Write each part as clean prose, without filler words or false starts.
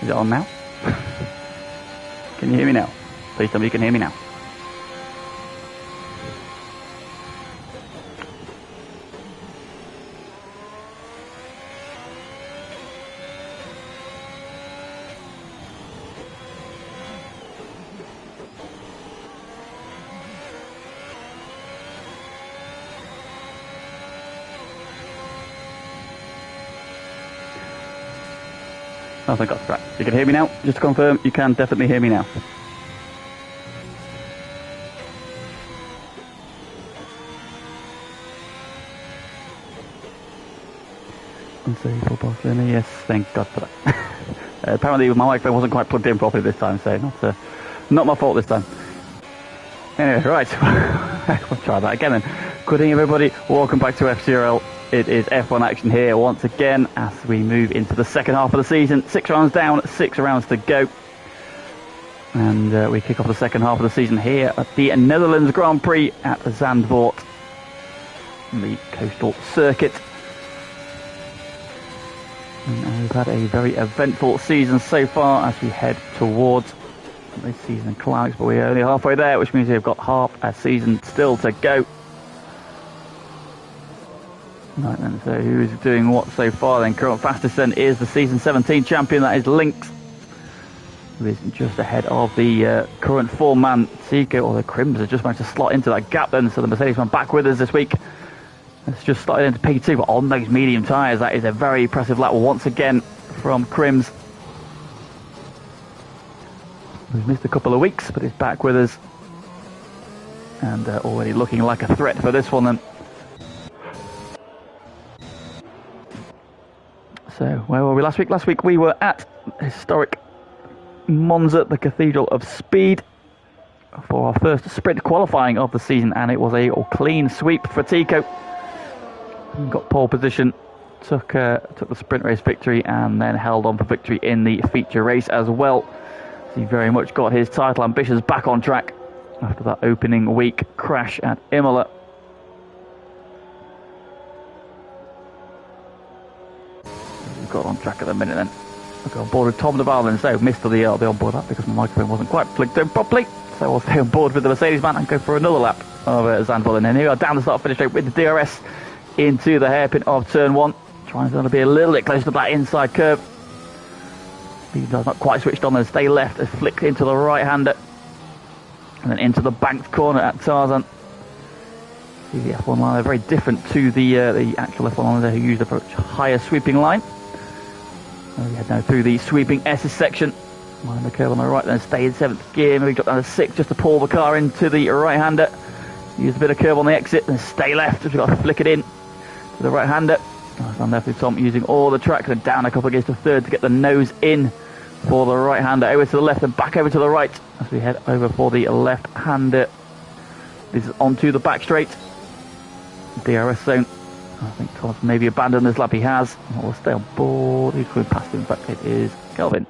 Is it on now? Can you hear me now? Please tell me you can hear me now. Oh, thank God. Right. You can hear me now? Just to confirm, you can definitely hear me now. Unsafe for Barcelona, yes, thank God for that. Apparently my microphone wasn't quite plugged in properly this time, so not my fault this time. Anyway, right, we'll try that again then. Good evening everybody, welcome back to FTRL. It is F1 action here once again as we move into the second half of the season. 6 rounds down, 6 rounds to go. And we kick off the second half of the season here at the Netherlands Grand Prix at Zandvoort, the coastal circuit. And we've had a very eventful season so far as we head towards this season climax, but we're only halfway there, which means we've got half a season still to go. Right then, so who's doing what so far then? Current fastest then is the season 17 champion, that is Lynx, who is just ahead of the current four-man Tico, or the Crims have just managed to slot into that gap then, so the Mercedes man back with us this week. It's just slotted into P2, but on those medium tyres, that is a very impressive lap once again from Crims. We've missed a couple of weeks, but it's back with us, and already looking like a threat for this one then. So, where were we last week? Last week we were at historic Monza, the Cathedral of Speed, for our first sprint qualifying of the season, and it was a clean sweep for Tico. Got pole position, took the sprint race victory, and then held on for victory in the feature race as well. So he very much got his title ambitions back on track after that opening week crash at Imola. Got on track at the minute then. I got on board with Tom Duval then, so missed the onboard lap because my microphone wasn't quite plugged in properly. So I'll stay on board with the Mercedes man and go for another lap of Zandvoort. And then here we are down the start finish straight with the DRS into the hairpin of turn 1. Trying to be a little bit closer to that inside curve. Speed does not quite switched on, then stay left as flicked into the right hander. And then into the banked corner at Tarzan. See the F1 line, they're very different to the actual F1 line who used a higher sweeping line. We head now through the sweeping S's section. Mind the curve on the right, then stay in 7th gear. Maybe drop down to 6th just to pull the car into the right hander. Use a bit of curve on the exit, and stay left as we've got to flick it in to the right hander. Stand left with Tom using all the track, and down a couple of gears to 3rd to get the nose in for the right hander. Over to the left and back over to the right as we head over for the left hander. This is onto the back straight. DRS zone. I think Tom's maybe abandoned this lap, he has. We'll stay on board. Who's going past him? In fact, it is Kelvin.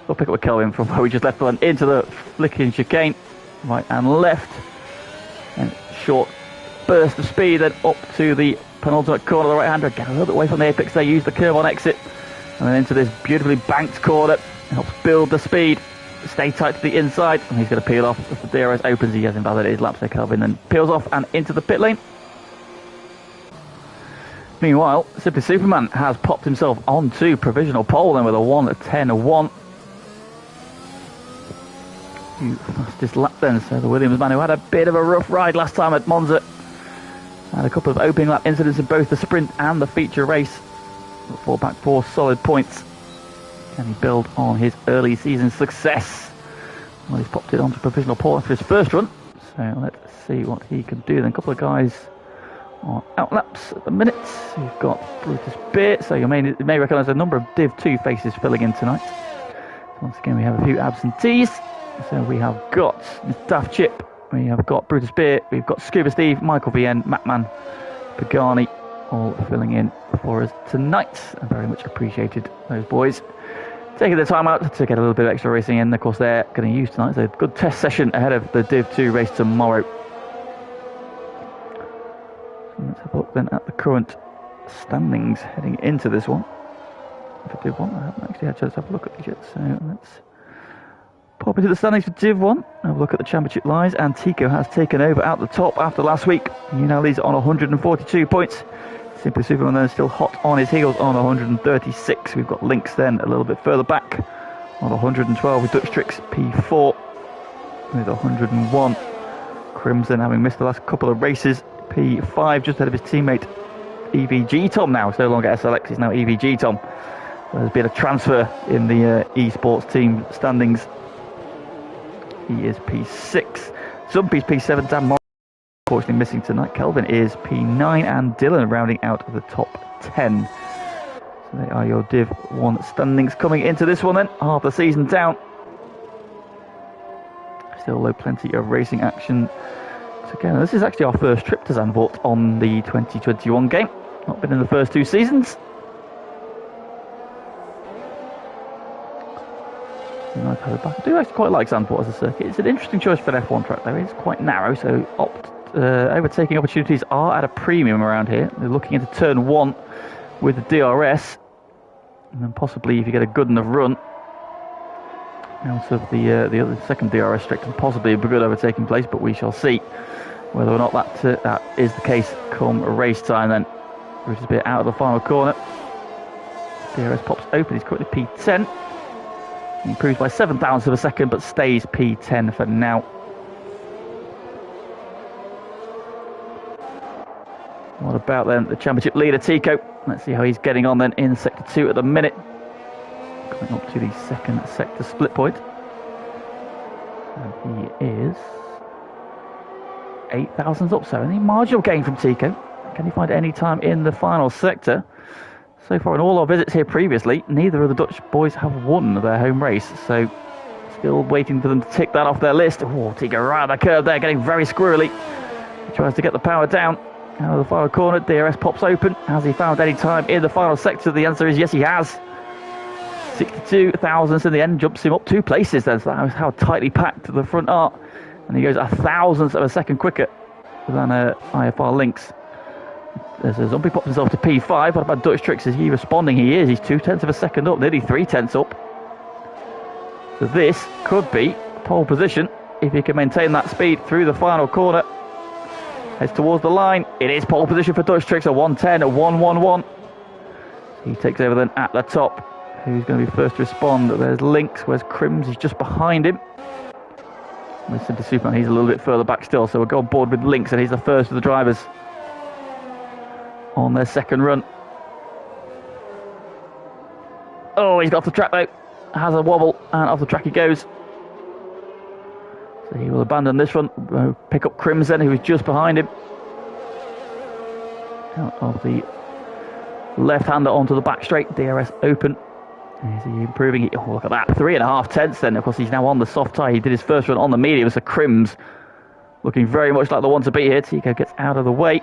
We'll pick up with Kelvin from where we just left one into the flicking chicane. Right and left. And short burst of speed, then up to the penultimate corner of the right hander. Get a little bit away from the apex there, use the curve on exit. And then into this beautifully banked corner. Helps build the speed. Stay tight to the inside. And he's going to peel off as the DRS opens. He has invalidated his lap, so Kelvin then peels off and into the pit lane. Meanwhile, Simply Superman has popped himself onto provisional pole then with a 1:10.1. Fastest lap then, so the Williams man who had a bit of a rough ride last time at Monza. Had a couple of opening lap incidents in both the sprint and the feature race. But fought back 4 solid points. Can he build on his early season success? Well, he's popped it onto provisional pole after his first run. So let's see what he can do then. A couple of guys on outlaps at the minute. You've got Brutus Beer, so you may recognise a number of Div 2 faces filling in tonight. So once again we have a few absentees. So we have got Daft Chip, we have got Brutus Beer, we've got Scuba Steve, Michael VN, Matman, Pagani, all filling in for us tonight. I very much appreciated those boys taking the time out to get a little bit of extra racing in. Of course they're going to use tonight, so a good test session ahead of the Div 2 race tomorrow. Let's have a look then at the current standings heading into this one. for Div 1. I haven't actually had a chance to have a look at these yet, so let's pop into the standings for Div 1. Have a look at the championship lines, and Tico has taken over at the top after last week. He now leads on 142 points. Simply Superman then is still hot on his heels on 136. We've got Lynx then a little bit further back on 112 with Dutch Tricks P4 with 101. Crimson, having missed the last couple of races, P5 just ahead of his teammate EVG Tom now. It's no longer SLX, it's now EVG Tom. There's been a transfer in the esports team standings. He is P6. Zumpy's P7. Dan Morris, unfortunately missing tonight. Kelvin is P9, and Dylan rounding out the top 10. So they are your Div 1 standings coming into this one then. Half the season down. Still though plenty of racing action. So again, this is actually our first trip to Zandvoort on the 2021 game. Not been in the first two seasons. I do actually quite like Zandvoort as a circuit. It's an interesting choice for an F1 track though. It's quite narrow, so overtaking opportunities are at a premium around here. They're looking into turn 1 with the DRS, and then possibly if you get a good enough run out of the other second DRS strict, and possibly a good overtaking place, but we shall see whether or not that is the case come race time then. Which is a bit out of the final corner. DRS pops open, he's currently P10. He improves by 7 thousandths of a second, but stays P10 for now. What about then the championship leader, Tico? Let's see how he's getting on then in Sector 2 at the minute. Coming up to the second sector split point. And he is 8 thousandths up, so any marginal gain from Tico. Can he find any time in the final sector? So far in all our visits here previously, neither of the Dutch boys have won their home race, so still waiting for them to tick that off their list. Oh, Tico right on the curve there, getting very squirrely. He tries to get the power down. Out of the final corner, DRS pops open. Has he found any time in the final sector? The answer is yes, he has. 62 thousandths in the end, jumps him up 2 places then. So that was how tightly packed the front are. And he goes a thousandth of a second quicker than IFR Lynx. There's a Zombie pops himself to P5. What about Dutch Tricks? Is he responding? He is. He's 0.2 of a second up, nearly 0.3 up. So this could be pole position if he can maintain that speed through the final corner. Heads towards the line. It is pole position for Dutch Tricks, a 1:10, a 1:11. He takes over then at the top. Who's going to be first to respond? There's Lynx. Where's Crims? He's just behind him. Listen to Superman. He's a little bit further back still. So we'll go on board with Lynx, and he's the first of the drivers on their second run. Oh, he's got off the track though. Has a wobble, and off the track he goes. So he will abandon this run, pick up Crimson, who is just behind him. Out of the left-hander onto the back straight, DRS open. Is he improving? Oh, look at that, 3.5 tenths then. Of course, he's now on the soft tyre. He did his first run on the medium, so Crims looking very much like the one to beat here. Tico gets out of the way.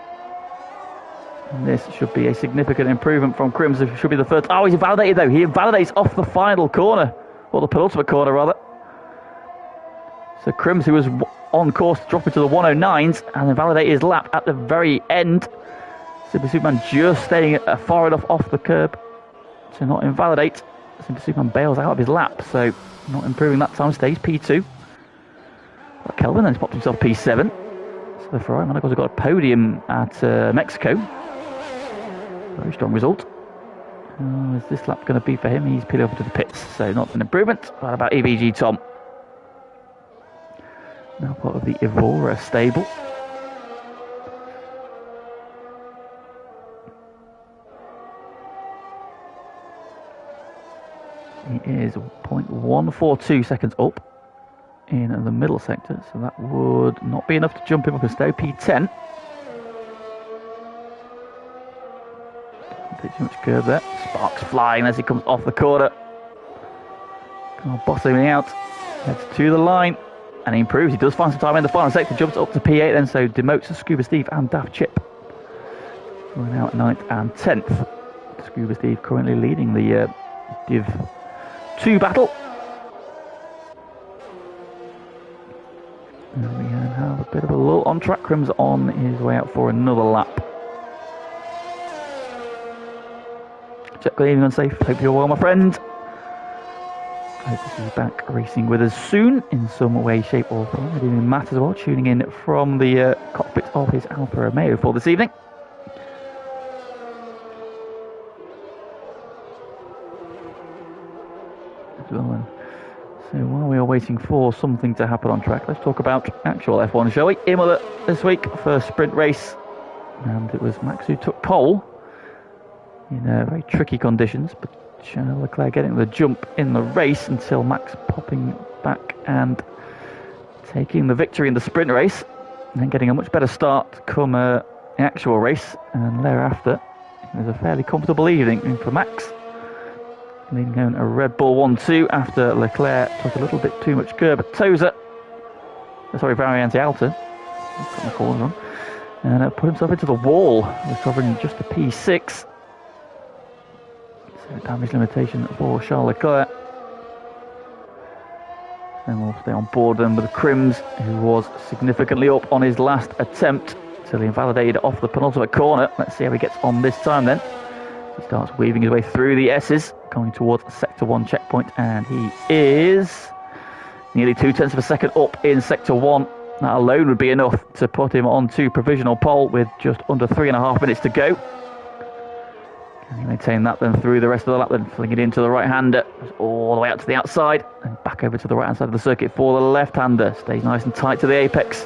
And this should be a significant improvement from Crims. It should be the first. Oh, he's invalidated though. He invalidates off the final corner, or the penultimate corner rather. So Crims, who was on course to drop into the 109s and invalidate his lap at the very end. Super Superman just staying far enough off the curb to not invalidate. Super Superman bails out of his lap, so not improving that time, stays P2. But Kelvin then has popped himself P7. So the Ferrari man, of course, got a podium at Mexico. Very strong result. Is this lap going to be for him? He's peeled over to the pits, so not an improvement. What about EVG Tom? Now part of the Evora stable. He is 0.142 seconds up in the middle sector, so that would not be enough to jump him up and stay P10. Don't take too much curve there. Sparks flying as he comes off the corner. Kind of bossing out. Heads to the line. And he improves. He does find some time in the final sector. Jumps up to P8 then, so demotes Scuba Steve and Daft Chip. We're now at 9th and 10th. Scuba Steve currently leading the Div 2 battle. And we have a bit of a lull on track. Crim's on his way out for another lap. Check, good evening, unsafe. Hope you're well, my friend. Hope to see you back racing with us soon in some way, shape, or form. Good evening, Matt, as well, tuning in from the cockpit of his Alfa Romeo for this evening. As well, then. So while we are waiting for something to happen on track, let's talk about actual F1, shall we? Imola this week, first sprint race, and it was Max who took pole in very tricky conditions, but Charles Leclerc getting the jump in the race until Max popping back and taking the victory in the sprint race, and then getting a much better start come the actual race, and thereafter it was a fairly comfortable evening for Max. Leading home a Red Bull 1-2 after Leclerc took a little bit too much curb at Tosa. Variante Alta. Got my corner wrong. And put himself into the wall, recovering just a P6. So damage limitation for Charles Leclerc. Then we'll stay on board then with Crims, who was significantly up on his last attempt till he invalidated off the penultimate corner. Let's see how he gets on this time then. He starts weaving his way through the S's, going towards Sector 1 checkpoint, and he is nearly 0.2 of a second up in Sector 1. That alone would be enough to put him onto provisional pole with just under 3.5 minutes to go. Can he maintain that then through the rest of the lap, then fling it into the right-hander, all the way out to the outside, and back over to the right-hand side of the circuit for the left-hander. Stays nice and tight to the apex.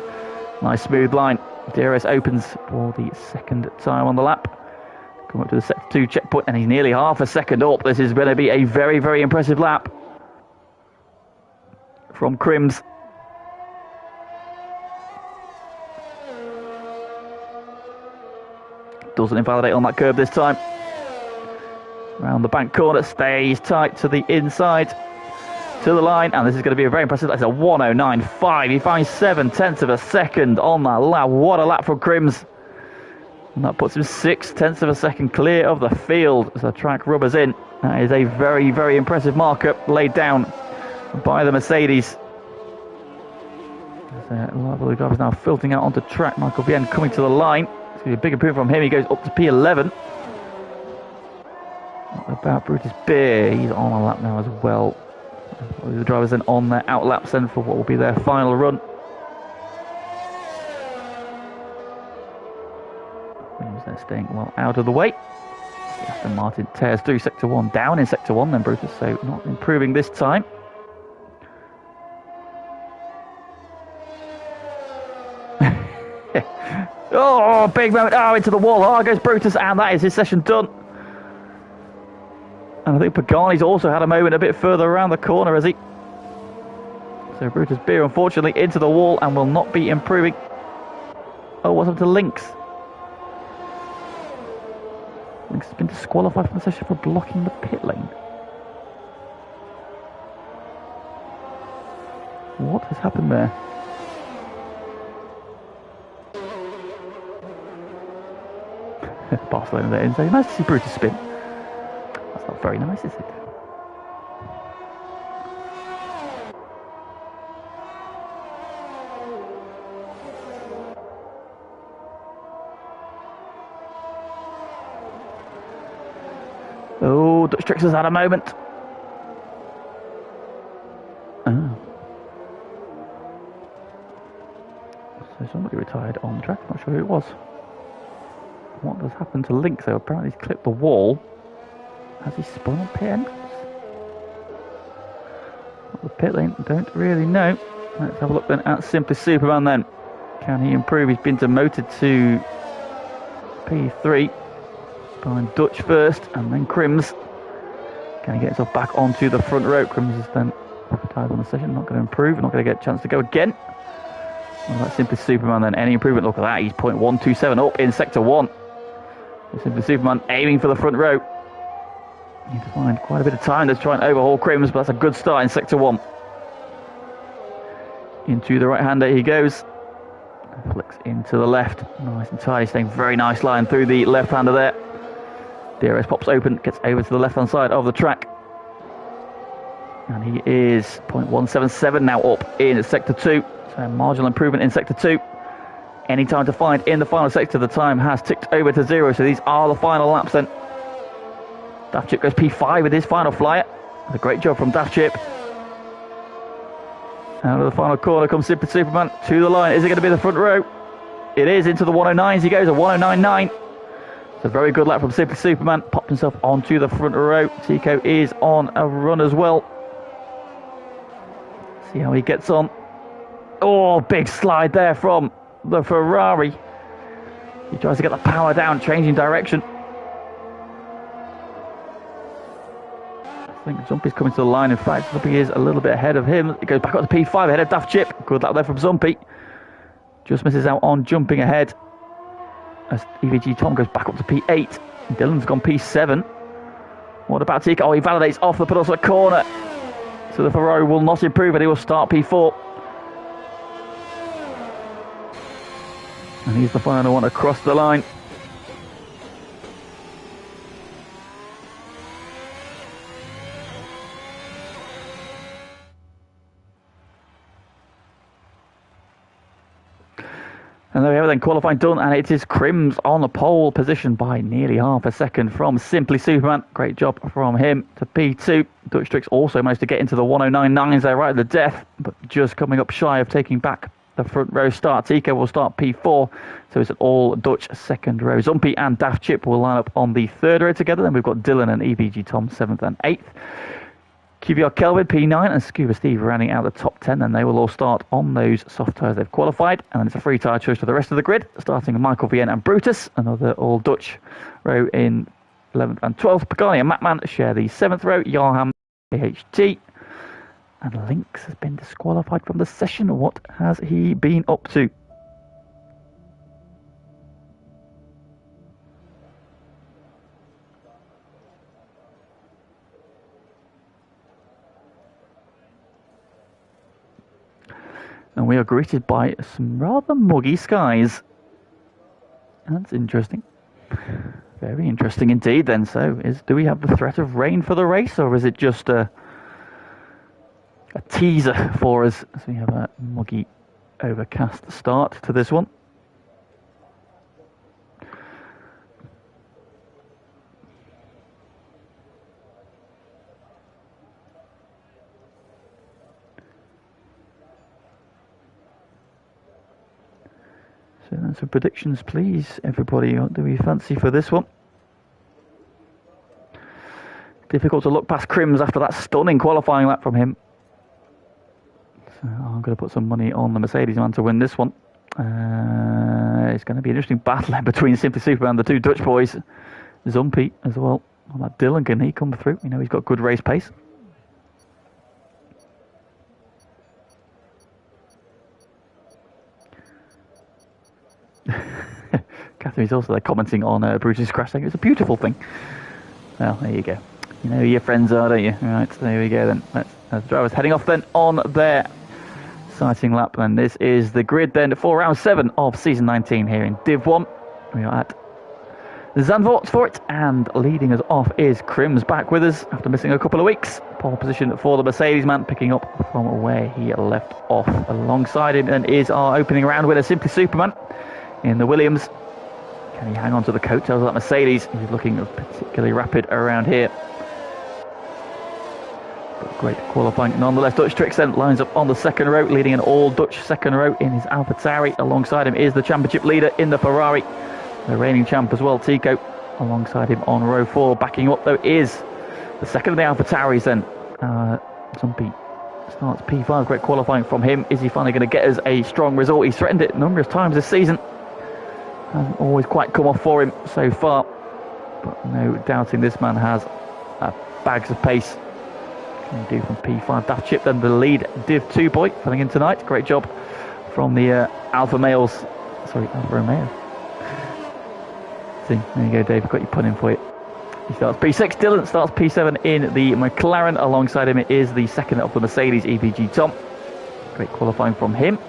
Nice smooth line. DRS opens for the second time on the lap. Come up to the Sector 2 checkpoint, and he's nearly half a second up. This is going to be a very, very impressive lap from Crims. Doesn't invalidate on that curb this time. Around the bank corner, stays tight to the inside, to the line, and this is going to be a very impressive. That's a 1:09.5. He finds 0.7 of a second on that lap. What a lap from Crims. And that puts him 0.6 of a second clear of the field as the track rubbers in. That is a very, very impressive marker laid down by the Mercedes. A lot of the drivers now filtering out onto track. Michael Bien coming to the line. It's going to be a big improvement from him. He goes up to P11. What about Brutus Beer? He's on a lap now as well. The drivers then on their out laps then for what will be their final run. They're staying well out of the way. Aston Martin tears through Sector 1, down in Sector 1 then Brutus, so not improving this time. Oh, big moment. Oh, into the wall. Oh, goes Brutus, and that is his session done. And I think Pagani's also had a moment a bit further around the corner, has he? So Brutus Beer, unfortunately, into the wall and will not be improving. Oh, what's up to Lynx? Lynx has been disqualified from the session for blocking the pit lane. What has happened there? Barcelona there inside. Nice to see Brutus spin. That's not very nice, is it? Oh, Dutch Tricks has had a moment. Oh. So somebody retired on the track. Not sure who it was. What has happened to Link though? Apparently he's clipped the wall. Has he spun on pit entrance? Well, the pit lane, don't really know. Let's have a look then at Simply Superman then. Can he improve? He's been demoted to P3 by Dutch first and then Crims. Can he get himself back onto the front row? Crims is then advertised on the session. Not going to improve. Not going to get a chance to go again. Well, that's Simply Superman then. Any improvement? Look at that. He's 0.127 up in Sector 1. Simply Superman aiming for the front row. Need to find quite a bit of time to try and overhaul Crims, but that's a good start in Sector 1. Into the right-hander he goes. Flicks into the left. Nice and tidy, staying very nice line through the left-hander there. DRS pops open, gets over to the left-hand side of the track. And he is 0.177 now up in Sector 2. So marginal improvement in Sector 2. Any time to find in the final sector, the time has ticked over to 0. So these are the final laps then. Daft Chip goes P5 with his final flyer. It's a great job from Daft Chip. Out of the final corner comes Simply Superman to the line. Is it going to be the front row? It is. Into the 109s he goes, a 109.9. It's a very good lap from Simply Superman. Popped himself onto the front row. Tico is on a run as well. See how he gets on. Oh, big slide there from the Ferrari. He tries to get the power down, changing direction. I think Zumpy's coming to the line. In fact, Zumpy is a little bit ahead of him. He goes back up to P5 ahead of Daft Chip. Good lap there from Zumpy. Just misses out on jumping ahead. As EVG Tom goes back up to P8. Dylan's gone P7. What about Tico? Oh, he validates off the pedals of the corner. So the Ferrari will not improve and he will start P4. And he's the final one across the line. And there we have it then, qualifying done, and it is Crims on the pole position by nearly half a second from Simply Superman. Great job from him to P2. Dutch Tricks also managed to get into the 109.9s there right at the death, but just coming up shy of taking back the front row start. Tico will start P4, so it's an all Dutch second row. Zumpy and Daft Chip will line up on the third row together. Then we've got Dylan and EVG Tom 7th and 8th. QVR Kelvin P9 and Scuba Steve rounding out the top 10, and they will all start on those soft tyres they've qualified. And then it's a free tyre choice for the rest of the grid, starting with Michael Vien and Brutus, another all Dutch row in 11th and 12th. Pagani and Matman share the 7th row. Yarham, AHT, and Lynx has been disqualified from the session. What has he been up to? And we are greeted by some rather muggy skies. That's interesting. Very interesting indeed then. So, do we have the threat of rain for the race, or is it just a teaser for us? So we have a muggy, overcast start to this one. So then some predictions, please, everybody. What do we fancy for this one? Difficult to look past Crims after that stunning qualifying lap from him. So I'm going to put some money on the Mercedes man to win this one. It's going to be an interesting battle between Simply Superman and the two Dutch boys. Zumpy as well. How about Dylan? Can he come through? We know he's got good race pace. Catherine's also there commenting on Bruce's crash, saying it's a beautiful thing. Well, there you go. You know who your friends are, don't you? Right, so there we go then. That's the drivers heading off then on their exciting lap. And this is the grid then for round 7 of season 19 here in Div 1. We are at Zandvoort for it, and leading us off is Crims, back with us after missing a couple of weeks. Pole position for the Mercedes man, picking up from where he left off. Alongside him and is our opening round winner, Simply Superman, in the Williams. Can he hang on to the coattails of that Mercedes? He's looking particularly rapid around here. But great qualifying nonetheless. Dutch Tricks then lines up on the second row, leading an all-Dutch second row in his AlphaTauri. Alongside him is the championship leader in the Ferrari, the reigning champ as well, Tico. Alongside him on row 4, backing up though is the second of the AlphaTauris then. Zumpy starts P5, great qualifying from him. Is he finally going to get us a strong result? He's threatened it numerous times this season. Hasn't always quite come off for him so far, but no doubting this man has bags of pace. Can he do from P5? Daft Chip then the lead Div 2 boy filling in tonight. Great job from the Alfa Romeo. See, there you go, Dave, I've got your pun in for you. He starts P6, Dylan starts P7 in the McLaren. Alongside him is the second of the Mercedes, EVG Tom. Great qualifying from him.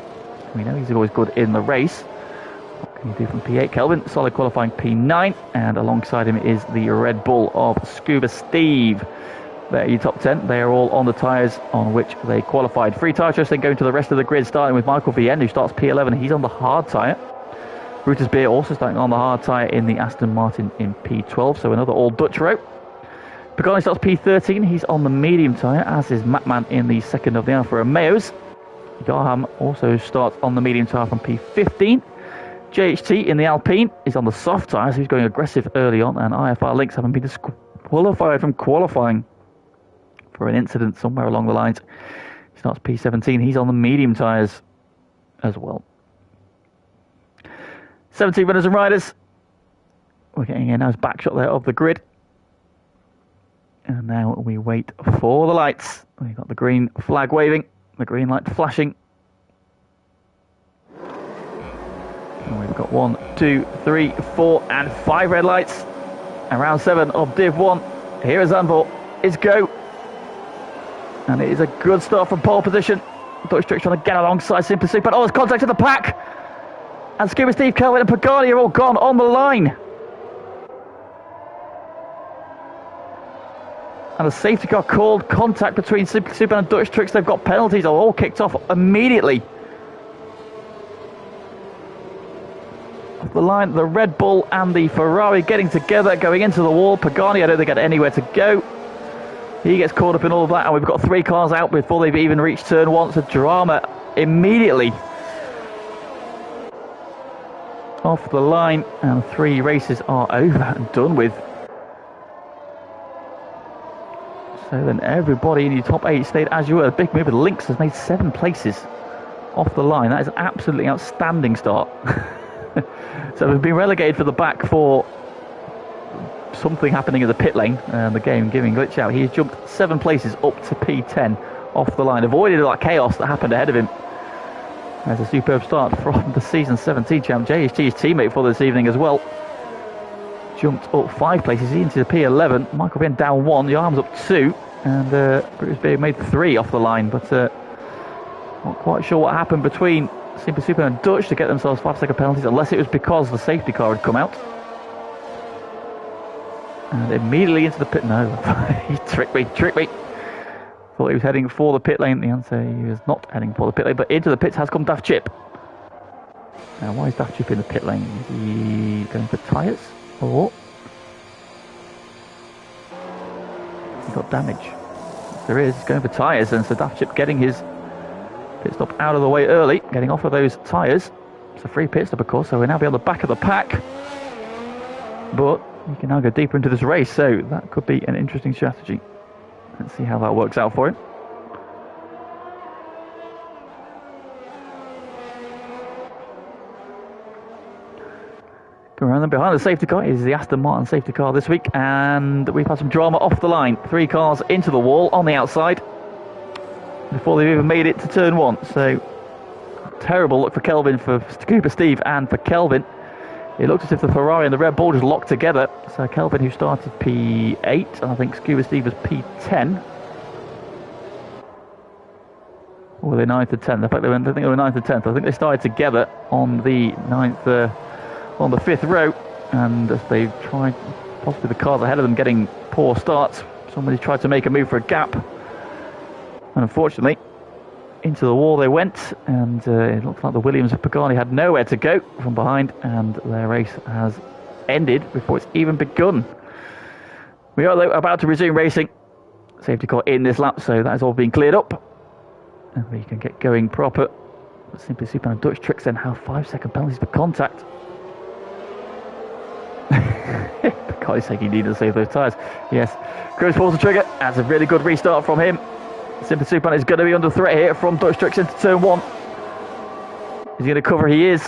We know he's always good in the race. What can you do from P8? Kelvin, solid qualifying P9. And alongside him is the Red Bull of Scuba Steve. There, your top 10. They are all on the tyres on which they qualified. Free tyre choice then going to the rest of the grid, starting with Michael Vien, who starts P11. He's on the hard tyre. Brutus Beer also starting on the hard tyre in the Aston Martin in P12. So another all Dutch row. Pagani starts P13. He's on the medium tyre, as is Matman in the second of the Alfa Romeos. Garham also starts on the medium tyre from P15. JHT in the Alpine is on the soft tyre, so he's going aggressive early on, and IFR Links haven't been disqualified from qualifying for an incident somewhere along the lines. He starts P17. He's on the medium tyres as well. 17 runners and riders. We're getting a nice back shot there of the grid. And now we wait for the lights. We've got the green flag waving, the green light flashing. And we've got 1, 2, 3, 4 and 5 red lights. And round 7 of Div 1. Here is Zandvoort. It's go. And it is a good start from pole position. Dutch Tricks trying to get alongside Simply Super. Oh, there's contact to the pack. And Scuba Steve, Kelvin and Pagani are all gone on the line. And a safety car called contact between Simply Super and Dutch Tricks. They've got penalties. Are all kicked off immediately. Off the line, the Red Bull and the Ferrari getting together, going into the wall. Pagani, I don't think had anywhere to go. He gets caught up in all of that, and we've got 3 cars out before they've even reached turn 1. So drama immediately. Off the line, and 3 races are over and done with. So then everybody in your top 8 stayed as you were. A big move with Lynx has made 7 places off the line. That is an absolutely outstanding start. So we've been relegated for the back for something happening in the pit lane and the game giving glitch out. He's jumped 7 places up to P10 off the line, avoided that chaos that happened ahead of him. There's a superb start from the season 17 champ. JHT's teammate for this evening as well. Jumped up 5 places into the P11. Michael Bien down 1, the arms up 2, and Bruce Beard made 3 off the line, but not quite sure what happened between Simply Super and Dutch to get themselves 5-second penalties, unless it was because the safety car had come out. And immediately into the pit. No, he tricked me. Thought he was heading for the pit lane. The answer, he was not heading for the pit lane, but into the pits has come Daft Chip. Now, why is Daft Chip in the pit lane? Is he going for tyres? Or he got damage? There is. He's going for tyres, and so Daft Chip getting his pit stop out of the way early, getting off of those tyres. It's a free pit stop, of course, so we'll now be on the back of the pack. But you can now go deeper into this race, so that could be an interesting strategy. Let's see how that works out for him. Going around them behind the safety car is the Aston Martin safety car this week, and we've had some drama off the line. 3 cars into the wall on the outside before they've even made it to turn 1. So terrible look for Kelvin, for Scuba Steve and for Kelvin. It looked as if the Ferrari and the Red Bull just locked together. So Kelvin, who started P8, and I think Scuba Steve was P10. Or were they 9th and 10th? I think they were 9th and 10th. I think they started together on the 9th, on the 5th row. And as they tried, possibly the cars ahead of them getting poor starts, somebody tried to make a move for a gap. And unfortunately, into the wall they went, and it looks like the Williams of Pagani had nowhere to go from behind, and their race has ended before it's even begun. We are though about to resume racing. Safety car in this lap, so that has all been cleared up, and we can get going proper. Simply Super and Dutch Tricks then have 5-second penalties for contact. Pagani saying he needed to save those tyres. Yes, Chris pulls the trigger. That's a really good restart from him. Simply Superman is going to be under threat here from Dutch Tricks into turn 1. Is he going to cover? He is.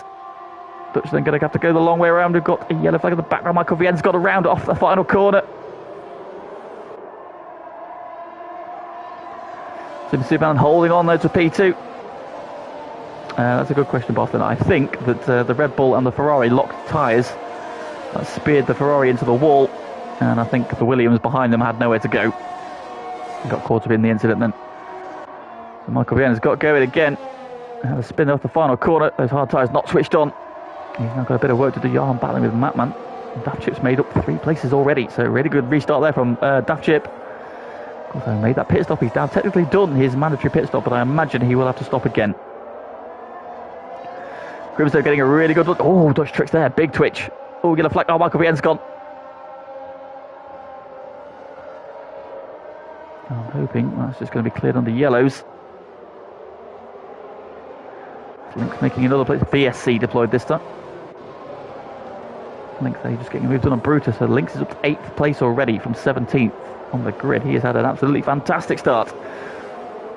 Dutch then going to have to go the long way around. We've got a yellow flag in the background. Michael Vien's got around off the final corner. Simply Superman holding on though to P2. That's a good question, Boston. I think that the Red Bull and the Ferrari locked tyres. That speared the Ferrari into the wall. And I think the Williams behind them had nowhere to go. Got caught up in the incident then. So Michael Vienna's got going again. Had a spin off the final corner. Those hard tyres not switched on. He's now got a bit of work to do. Johan battling with Matman. Daft Chip's made up 3 places already. So really good restart there from Daft Chip. Of course, I made that pit stop. He's now technically done his mandatory pit stop, but I imagine he will have to stop again. Grimsdale getting a really good look. Oh, Dutch Tricks there. Big twitch. Oh, yellow flag. Oh, Michael Vienna's gone. I'm hoping that's just going to be cleared under yellows. Link's making another place. VSC deployed this time. Link's just getting moved on Brutus, so Lynx is up to 8th place already from 17th on the grid. He has had an absolutely fantastic start.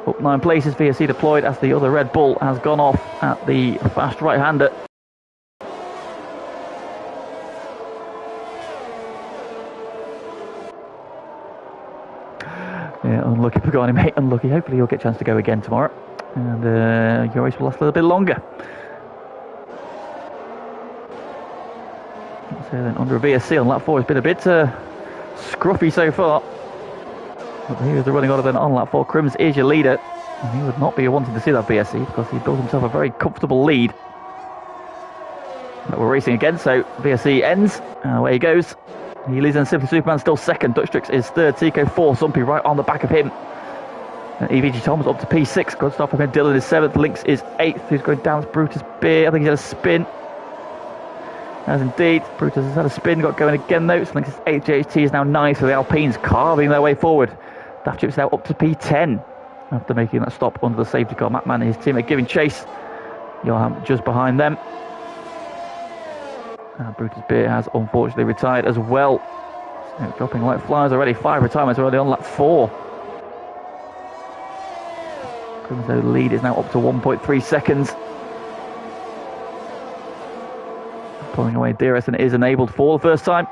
Up 9 places, VSC deployed as the other Red Bull has gone off at the fast right-hander. Yeah, unlucky Pagani, mate, unlucky. Hopefully you'll get a chance to go again tomorrow. And your race will last a little bit longer. So then under a VSC on lap 4 has been a bit scruffy so far. But here's the running order then on lap 4. Crims is your leader. And he would not be wanting to see that VSC because he built himself a very comfortable lead that we're racing again. So VSC ends, and away he goes. He leads in Simply Superman still second. Dutch Tricks is third. Tico 4. Zumpy right on the back of him. And EVG Tom's up to P6. Good stop from him. Dylan is 7th. Lynx is 8th. Who's going down? It's Brutus Beer. I think he's had a spin. As indeed, Brutus has had a spin, got going again though. Lynx is 8th, JHT is now 9th, so the Alpines carving their way forward. Daft Chip's now up to P10 after making that stop under the safety car. Matt Man and his team are giving chase. Johan just behind them. And Brutus Beer has unfortunately retired as well. So dropping like flies already. 5 retirements already on lap 4. Crimso lead is now up to 1.3 seconds. Pulling away DRS, and it is enabled for the first time.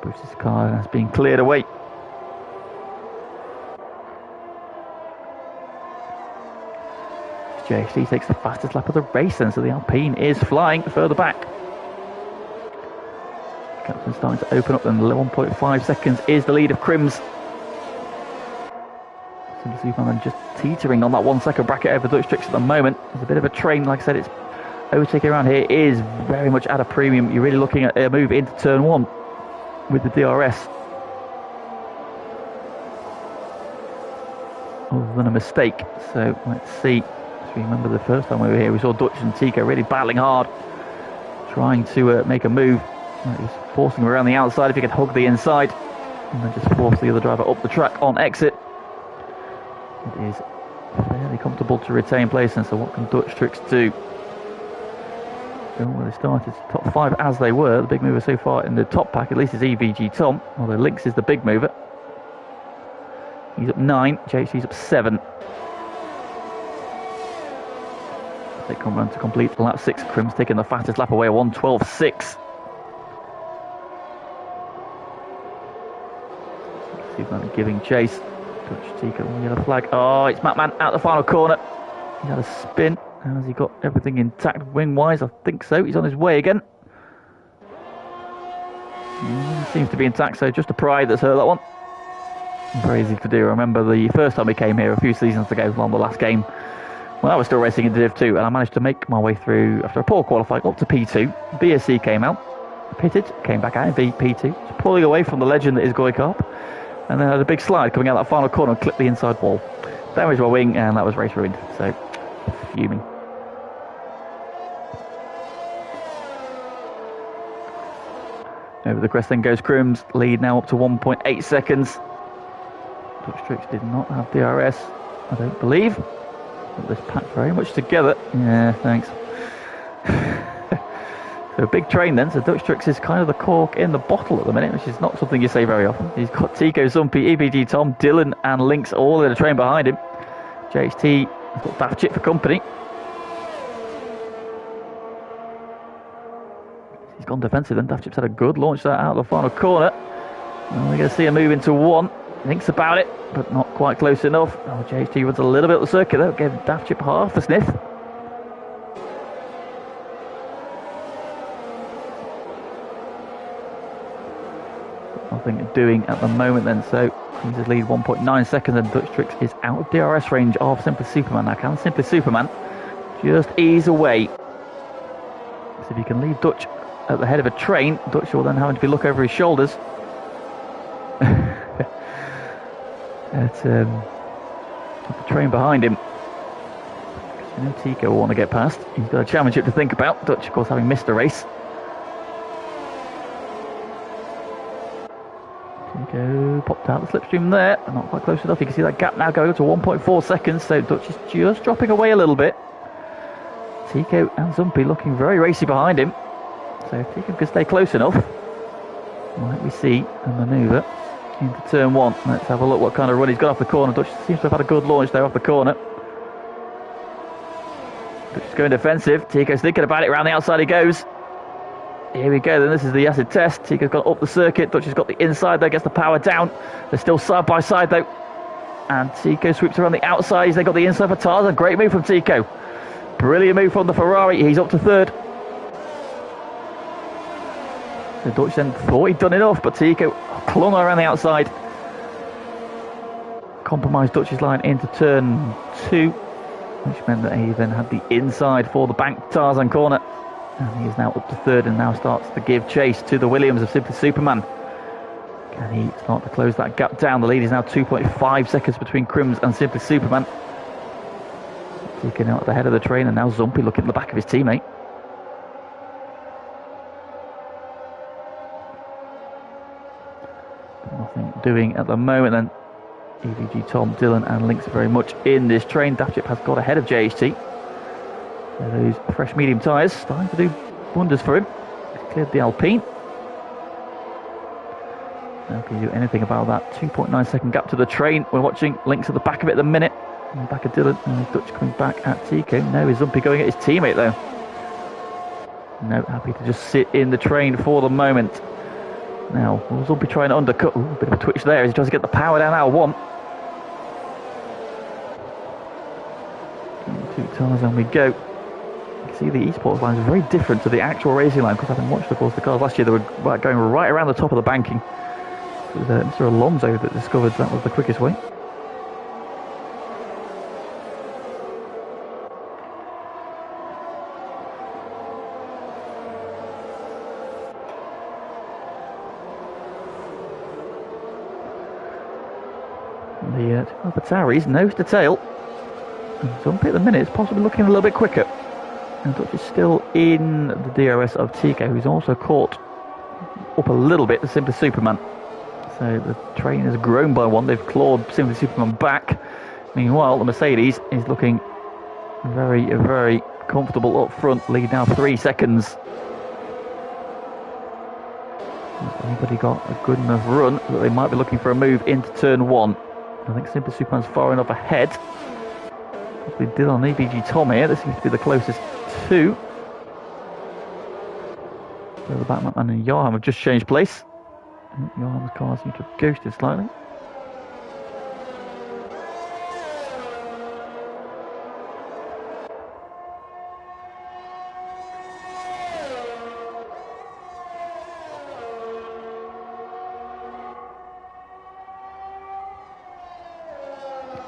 Bruce's car has been cleared away. JHD takes the fastest lap of the race, and so the Alpine is flying further back. Captain's starting to open up, and 1.5 seconds is the lead of Crims. Simply Superman just teetering on that 1 second bracket over Dutch Tricks at the moment. There's a bit of a train, like I said, it's overtaking around here is very much at a premium. You're really looking at a move into turn 1 with the DRS. Other than a mistake. So let's see. As we remember the first time we were here, we saw Dutch and Tico really battling hard, trying to make a move. He's forcing him around the outside if he could hug the inside, and then just force the other driver up the track on exit. It is fairly comfortable to retain place, and so what can Dutch Tricks do? Where they started top 5 as they were. The big mover so far in the top pack at least is EVG Tom, although Lynx is the big mover. He's up 9, JHC's up 7. They come round to complete lap 6. Crim's taking the fastest lap away, 1:12.6. Superman giving chase. Dutch Tico on the yellow flag. Oh, it's Matt Man out the final corner. He had a spin. Has he got everything intact wing-wise? I think so. He's on his way again. Seems to be intact, so just a Pride that's hurt that one. Very easy to do. I remember the first time we came here a few seasons ago on the last game, when I was still racing in Div 2, and I managed to make my way through, after a poor qualifying, up to P2. BSC came out, pitted, came back out in P2, just pulling away from the legend that is Goykarp, and then had a big slide coming out that final corner and clipped the inside wall. Damaged my wing, and that was race ruined, so fuming. Over the crest then goes Crims, lead now up to 1.8 seconds. Dutch Tricks did not have DRS, I don't believe. But this packed very much together. Yeah, thanks. So a big train then, so Dutch Tricks is kind of the cork in the bottle at the minute, which is not something you say very often. He's got Tico, Zumpy, EBG Tom, Dylan and Lynx all in a train behind him. JHT has got Daft Chip for company. He's gone defensive then. Daft Chip's had a good launch there out of the final corner. And we're going to see a move into 1. Thinks about it, but not quite close enough. Oh, JHT runs a little bit of the circuit though. Gave Daft Chip half the sniff. Nothing doing at the moment then. So he's his lead 1.9 seconds, and Dutch Tricks is out of DRS range of Simply Superman. Now can Simply Superman just ease away? So if you can leave Dutch at the head of a train, Dutch will then have to look over his shoulders. At the train behind him. You know, Tico will want to get past. He's got a championship to think about. Dutch, of course, having missed a race. Tico popped out the slipstream there. Not quite close enough. You can see that gap now going up to 1.4 seconds. So Dutch is just dropping away a little bit. Tico and Zumpy looking very racy behind him. So if Tico can stay close enough, might we see a manoeuvre into turn one. Let's have a look what kind of run he's got off the corner. Dutch seems to have had a good launch there off the corner. Dutch is going defensive. Tico's thinking about it. Around the outside he goes. Here we go, then this is the acid test. Tico's gone up the circuit. Dutch has got the inside there, gets the power down. They're still side by side though. And Tico sweeps around the outside. They got the inside for Tarzan. Great move from Tico. Brilliant move from the Ferrari. He's up to third. The Dutch then thought he'd done enough, but Tico clung around the outside. Compromised Dutch's line into turn two, which meant that he then had the inside for the bank Tarzan corner. And he is now up to third and now starts to give chase to the Williams of Simply Superman. Can he start to close that gap down? The lead is now 2.5 seconds between Crims and Simply Superman. Taking out at the head of the train, and now Zumpy looking at the back of his teammate. Nothing doing at the moment then. EVG, Tom, Dylan and Lynx are very much in this train. Daft Chip has got ahead of JHT. So those fresh medium tyres starting to do wonders for him. He's cleared the Alpine. Now can you do anything about that 2.9 second gap to the train? We're watching Lynx at the back of it at the minute. And the back of Dylan, and Dutch coming back at Tico. No, is Zumpy going at his teammate though? No, happy to just sit in the train for the moment. Now, will Zumpy trying to undercut? Ooh, a bit of a twitch there as he tries to get the power down out of one. Two Tarzan we go. See, the esports line is very different to the actual racing line, because having watched, of course, the cars last year, they were going right around the top of the banking. It was Mr. Alonso that discovered that was the quickest way. The Tauri's nose to tail. And Zumpy at the minute is possibly looking a little bit quicker. And Dutch is still in the DRS of Tico, who's also caught up a little bit to Simply Superman. So the train has grown by one. They've clawed Simply Superman back. Meanwhile, the Mercedes is looking very, very comfortable up front. Lead now 3 seconds. Has anybody got a good enough run that they might be looking for a move into turn one? I think Simply Superman's far enough ahead. We did on EBG Tom here. This seems to be the closest to. So the Batman and Johan have just changed place. Johan's car seems to have ghosted slightly.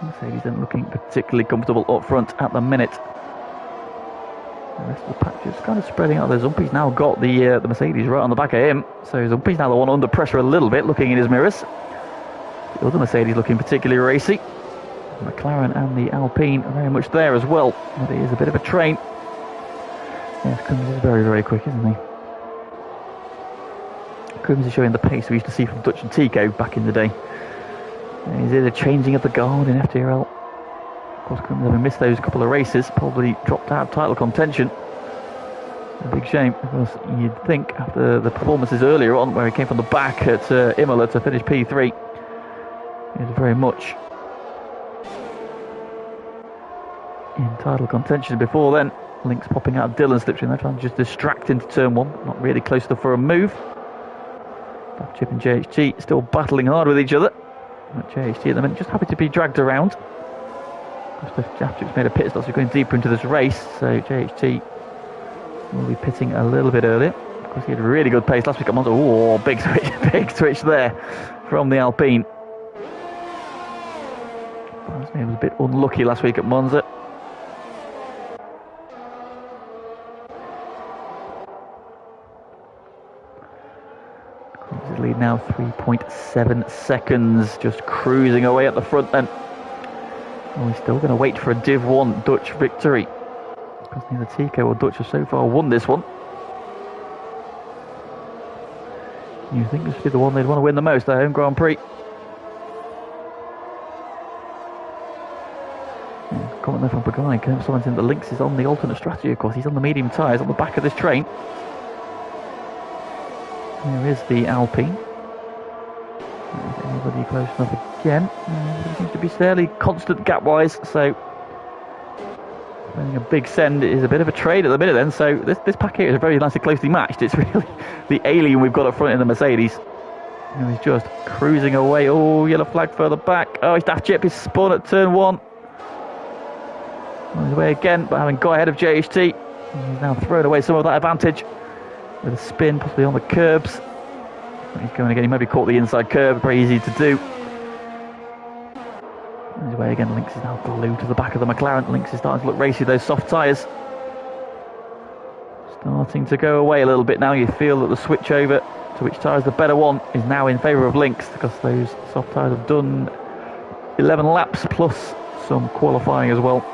Mercedes isn't looking particularly comfortable up front at the minute. The rest of the patch is kind of spreading out there. Zumpy's now got the Mercedes right on the back of him. So Zumpy's now the one under pressure a little bit, looking in his mirrors. The other Mercedes looking particularly racy. The McLaren and the Alpine are very much there as well. But it is a bit of a train. Yes, Crims is very, very quick, isn't he? Crims is showing the pace we used to see from Dutch and Tico back in the day. Is it a changing of the guard in FTRL? Of course, Crims having missed those couple of races, probably dropped out of title contention. A big shame, because you'd think after the performances earlier on, where he came from the back at Imola to finish P3, he was very much in title contention before then. Lynx popping out of Dylan's slipstream, they're trying to just distract into turn one, not really close enough for a move. Daft Chip and JHT still battling hard with each other. But JHT at the minute just happy to be dragged around. Daft Chip's made a pit stop, so going deeper into this race. So JHT will be pitting a little bit earlier. Of course, he had really good pace last week at Monza. Oh, big switch there from the Alpine. He was a bit unlucky last week at Monza. His lead now 3.7 seconds, just cruising away at the front then. And we're still going to wait for a Div 1 Dutch victory, because neither Tico or Dutch have so far won this one. You think this would be the one they'd want to win the most, their home Grand Prix. Comment there from Pagani, commenting that Lynx is on the alternate strategy, of course. He's on the medium tyres on the back of this train. There is the Alpine. Is anybody close enough again? It seems to be fairly constant gap-wise, so a big send is a bit of a trade at the minute then, so this pack here is very nicely closely matched. It's really the alien we've got up front in the Mercedes. And he's just cruising away. Oh, yellow flag further back. Oh, his daft chip is spun at turn 1. On his way again, but having got ahead of JHT. He's now thrown away some of that advantage with a spin, possibly on the curbs. He's going again, he maybe caught the inside curb, very easy to do. On his way again, Lynx is now glued to the back of the McLaren. Lynx is starting to look racy, those soft tyres. Starting to go away a little bit now. You feel that the switch over to which tyre is the better one is now in favour of Lynx, because those soft tyres have done 11 laps plus some qualifying as well.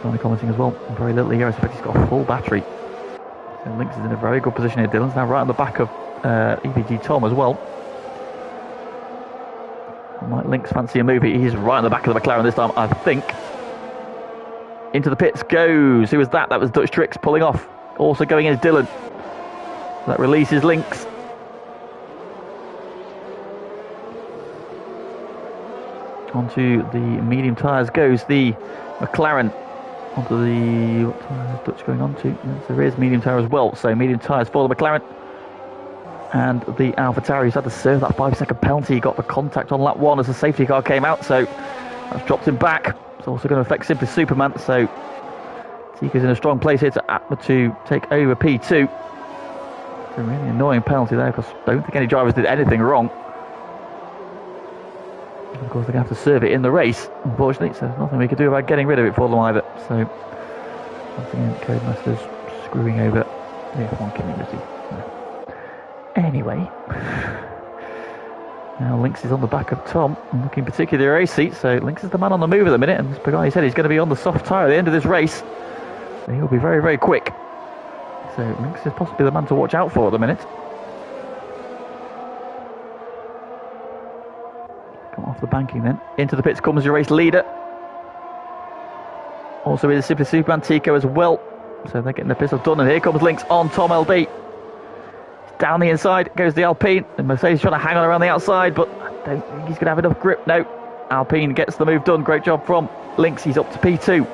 Only commenting as well, very little here. I suspect he's got a full battery. So Lynx is in a very good position here. Dylan's now right on the back of EVG Tom as well. Might Lynx fancy a move? He's right on the back of the McLaren this time, I think. Into the pits goes. Who was that? That was Dutch Tricks pulling off. Also going in is Dylan. That releases Lynx. Onto the medium tyres goes the McLaren. Onto the... what tyre is Dutch going on to? Yes, there is medium tyre as well. So medium tyres for the McLaren. And the AlphaTauri, who's had to serve that 5-second penalty. He got the contact on lap 1 as the safety car came out. So that's dropped him back. It's also going to affect Simply Superman. So Tika's in a strong place here to take over P2. It's a really annoying penalty there, because I don't think any drivers did anything wrong. Of course, they're going to have to serve it in the race, unfortunately, so there's nothing we could do about getting rid of it for them either. So, once again, Codemasters screwing over the F1 community. Anyway, now Lynx is on the back of Tom, looking particularly racy, so Lynx is the man on the move at the minute, and as Pagani said, he's going to be on the soft tyre at the end of this race, so he'll be very, very quick. So, Lynx is possibly the man to watch out for at the minute. Off the banking then. Into the pits comes your race leader. Also is Simply Superman Tico as well. So they're getting the pits done, and here comes Lynx on Tom LB. Down the inside goes the Alpine. And Mercedes trying to hang on around the outside, but I don't think he's going to have enough grip. No. Alpine gets the move done. Great job from Lynx. He's up to P2.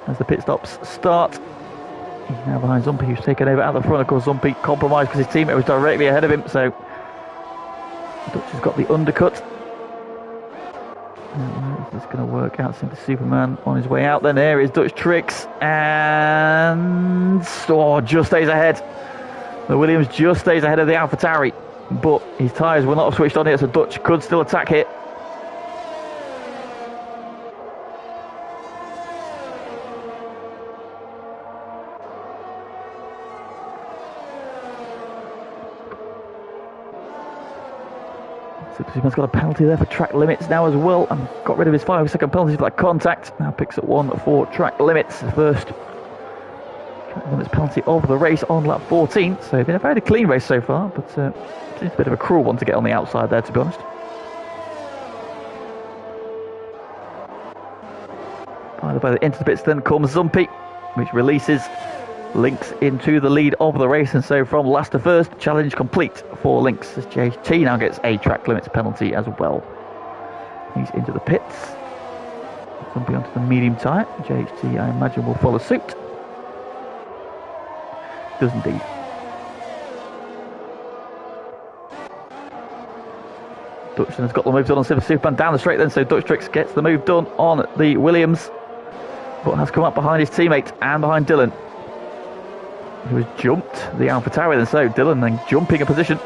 As the pit stops start. He's now behind Zumpy, who's taken over at the front. Of course, Zumpy compromised because his teammate was directly ahead of him. So Dutch has got the undercut. It's going to work out. Simply Superman on his way out. Then there is Dutch Tricks, and just stays ahead. The Williams just stays ahead of the AlphaTauri, but his tyres will not have switched on here, so Dutch could still attack here. Superman's got a penalty there for track limits now as well, and got rid of his 5-second penalty for that contact. Now picks up one for track limits, the first track limits penalty of the race on lap 14. So it's been a very clean race so far, but it's a bit of a cruel one to get on the outside there, to be honest. By the way, into the pits then comes Zumpy, which releases Lynx into the lead of the race, and so from last to first, challenge complete for Lynx, as JHT now gets a track limits penalty as well. He's into the pits. Zumpy onto the medium tyre. JHT, I imagine, will follow suit. Does indeed. Dutch has got the move done on Simply Superman down the straight then, so Dutch Tricks gets the move done on the Williams, but has come up behind his teammate and behind Dylan, who has jumped the AlphaTauri, and so Dylan then jumping a position.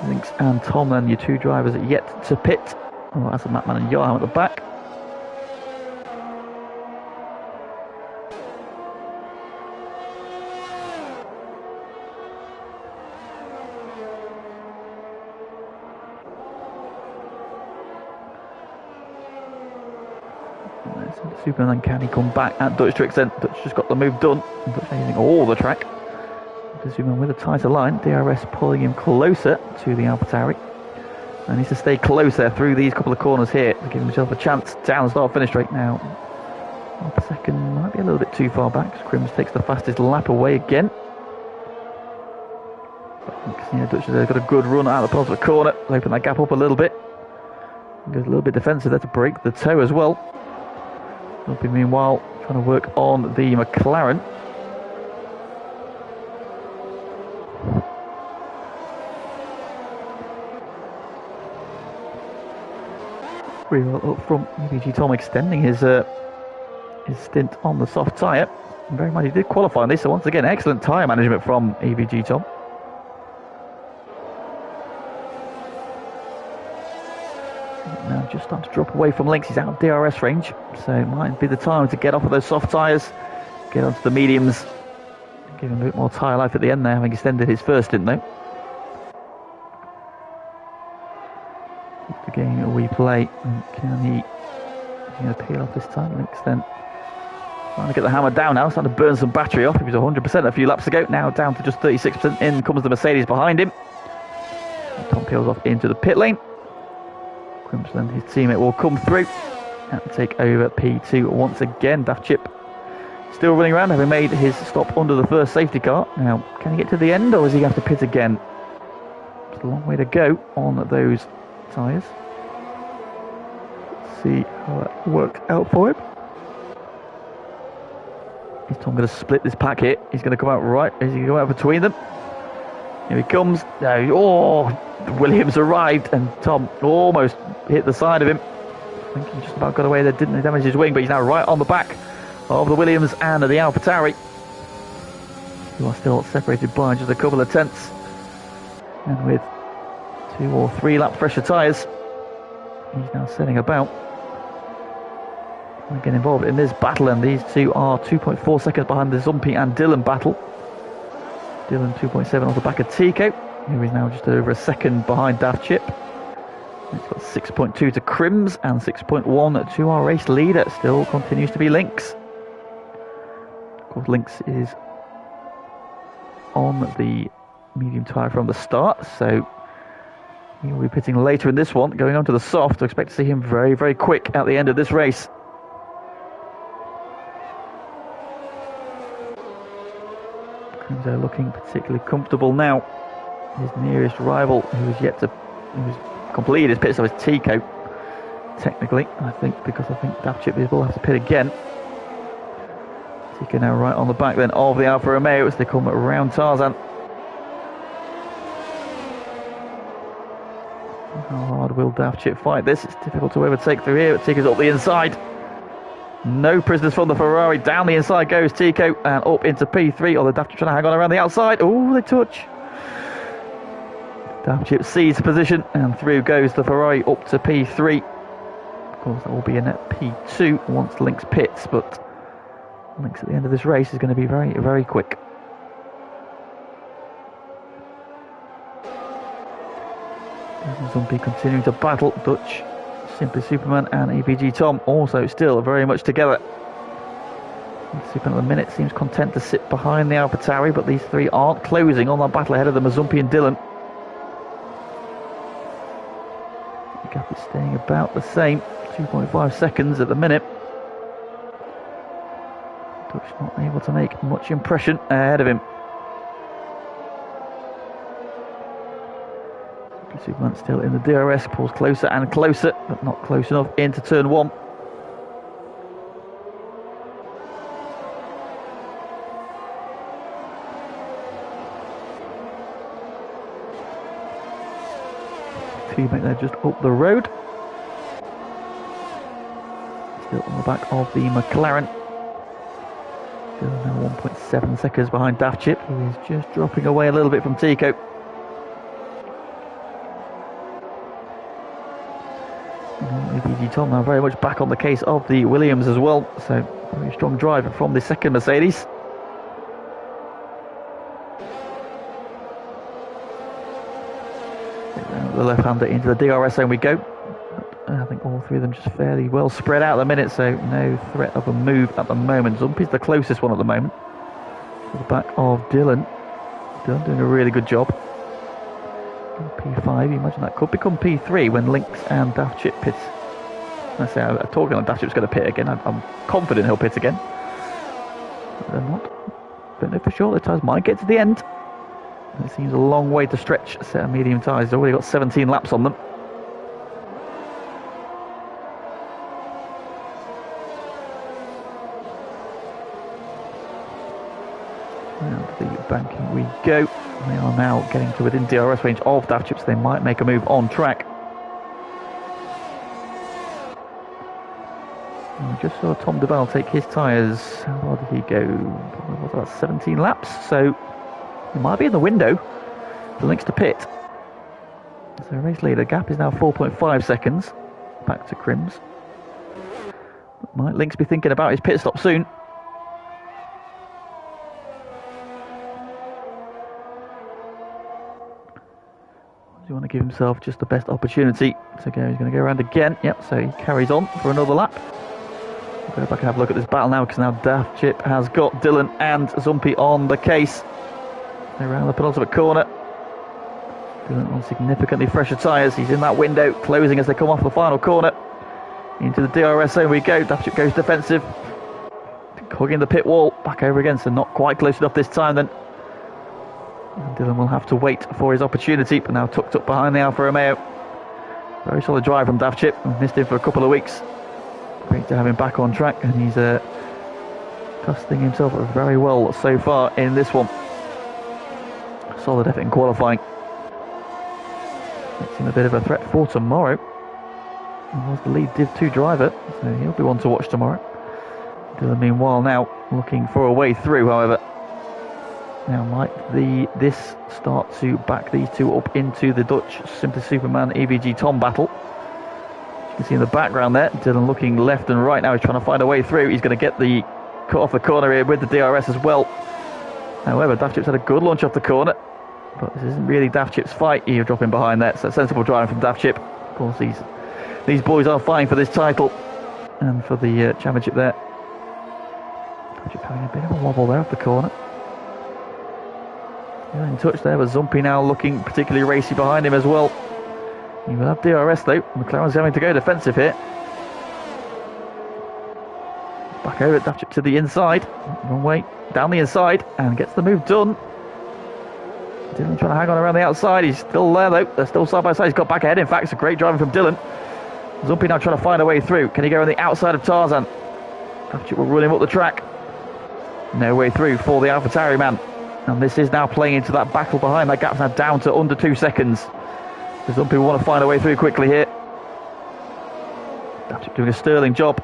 Lynx and Tom then, your two drivers yet to pit. Oh, that's a Matman and Johan at the back. Superman, can he come back at Dutch tricks then? Dutch just got the move done. Dutch using all the track. Superman with a tighter line. DRS pulling him closer to the AlphaTauri. And needs to stay closer through these couple of corners here to give himself a chance down the start-finish straight now. Half a second might be a little bit too far back. Crims takes the fastest lap away again. But, Dutch has got a good run out of the positive corner. Open that gap up a little bit. Goes a little bit defensive there to break the toe as well. Will be meanwhile trying to work on the McLaren. Pretty well up front. EBG Tom extending his stint on the soft tyre. Very much he did qualify on this, so once again excellent tyre management from EBG Tom. Now just starting to drop away from links. He's out of DRS range, so it might be the time to get off of those soft tyres, get onto the mediums, give him a bit more tyre life at the end there, having extended his first stint though. The game we play, can he peel off this time? Links then trying to get the hammer down now, starting to burn some battery off. He was 100% a few laps ago, now down to just 36%. In comes the Mercedes behind him. Tom peels off into the pit lane. Crimson, his teammate, will come through and take over P2 once again. Daft Chip still running around, having made his stop under the first safety car. Now, can he get to the end, or is he going to have to pit again? It's a long way to go on those tyres. Let's see how that works out for him. Is Tom going to split this pack here? He's going to come out right. Is he going to go out between them? Here he comes. No, oh, Williams arrived and Tom almost hit the side of him. I think he just about got away there, didn't damage his wing, but he's now right on the back of the Williams and the AlphaTauri, who are still separated by just a couple of tenths. And with 2 or 3 lap fresher tyres, he's now setting about and get involved in this battle, and these two are 2.4 seconds behind the Zumpy and Dylan battle. Dylan 2.7 off the back of Tico, who is now just over a second behind Daft Chip. It's got 6.2 to Crims and 6.1 to our race leader. Still continues to be Lynx. Of course, Lynx is on the medium tyre from the start, so he will be pitting later in this one, going on to the soft. I expect to see him very, very quick at the end of this race. Crimso looking particularly comfortable now. His nearest rival, who's completed his pit stop, is Tico. Technically, I think Daft Chip will have to pit again. Tico now right on the back then of the Alfa Romeo as they come around Tarzan. How hard will Daft Chip fight this? It's difficult to overtake through here, but Tico's up the inside. No prisoners from the Ferrari. Down the inside goes Tico and up into P3. Although Daft Chip trying to hang on around the outside. Oh, they touch. Daft Chip sees position and through goes the Ferrari up to P3. Of course, that will be in at P2 once Lynx pits, but Lynx at the end of this race is going to be very, very quick. Zumpy continuing to battle. Dutch, Simply Superman and EBG Tom also still very much together. Superman at the minute seems content to sit behind the AlphaTauri, but these three aren't closing on that battle ahead of the Mazumpi and Dylan. The gap is staying about the same, 2.5 seconds at the minute. Dutch not able to make much impression ahead of him. Superman still in the DRS, pulls closer and closer, but not close enough into turn 1. Teammate there just up the road. Still on the back of the McLaren. Still now 1.7 seconds behind Daft Chip, who is just dropping away a little bit from Tico. EBG Tom now very much back on the case of the Williams as well, so very strong drive from the second Mercedes. The left-hander into the DRS zone we go. I think all three of them just fairly well spread out at the minute, so no threat of a move at the moment. Zumpy's the closest one at the moment. To the back of Dylan. Dylan doing a really good job. P5, you imagine that could become P3 when Lynx and Daft Chip pit. I say, I'm talking like Daft Chip's going to pit again. I'm confident he'll pit again. But they're not. Don't know for sure. The tyres might get to the end. It seems a long way to stretch a set of medium tyres. They've already got 17 laps on them. Round the banking we go. They are now getting to within DRS range of Daft Chip, so they might make a move on track. I just saw Tom Duval take his tyres. How far did he go? Probably about 17 laps, so he might be in the window for Lynx to pit. So race leader gap is now 4.5 seconds. Back to Crims. Might Lynx be thinking about his pit stop soon? Does he want to give himself just the best opportunity to go? He's going to go around again. Yep, so he carries on for another lap. We'll go back and have a look at this battle now, because now Daft Chip has got Dylan and Zumpy on the case. Around the penultimate corner. Dylan on significantly fresher tyres. He's in that window, closing as they come off the final corner. Into the DRS zone we go. Daft Chip goes defensive. Hugging the pit wall. Back over again, so not quite close enough this time then. And Dylan will have to wait for his opportunity, but now tucked up behind the Alfa Romeo. Very solid drive from Daft Chip. We've missed him for a couple of weeks. Great to have him back on track, and he's trusting himself very well so far in this one. Solid effort in qualifying. Makes him a bit of a threat for tomorrow. He was the lead Div 2 driver, so he'll be one to watch tomorrow. Dylan meanwhile now looking for a way through, however. Now might this start to back these two up into the Dutch Simply Superman EVG Tom battle. You can see in the background there, Dylan looking left and right now. He's trying to find a way through. He's going to get the cut off the corner here with the DRS as well. However, Daft Chip's had a good launch off the corner, but this isn't really Daft Chip's fight. You're dropping behind there. So sensible driving from Daft Chip. Of course, these boys are fighting for this title and for the championship there. Daft Chip having a bit of a wobble there off the corner. Still in touch there, but Zumpy now looking particularly racy behind him as well. He will have DRS though. McLaren's having to go defensive here. Back over, Daft Chip to the inside. Wrong way, down the inside, and gets the move done. Dylan trying to hang on around the outside. He's still there though. They're still side by side. He's got back ahead. In fact, it's a great driving from Dylan. Zumpy now trying to find a way through. Can he go on the outside of Tarzan? Daft Chip will run him up the track. No way through for the AlphaTauri man. And this is now playing into that battle behind. That gap's now down to under 2 seconds. So some people want to find a way through quickly here. Daft Chip doing a sterling job.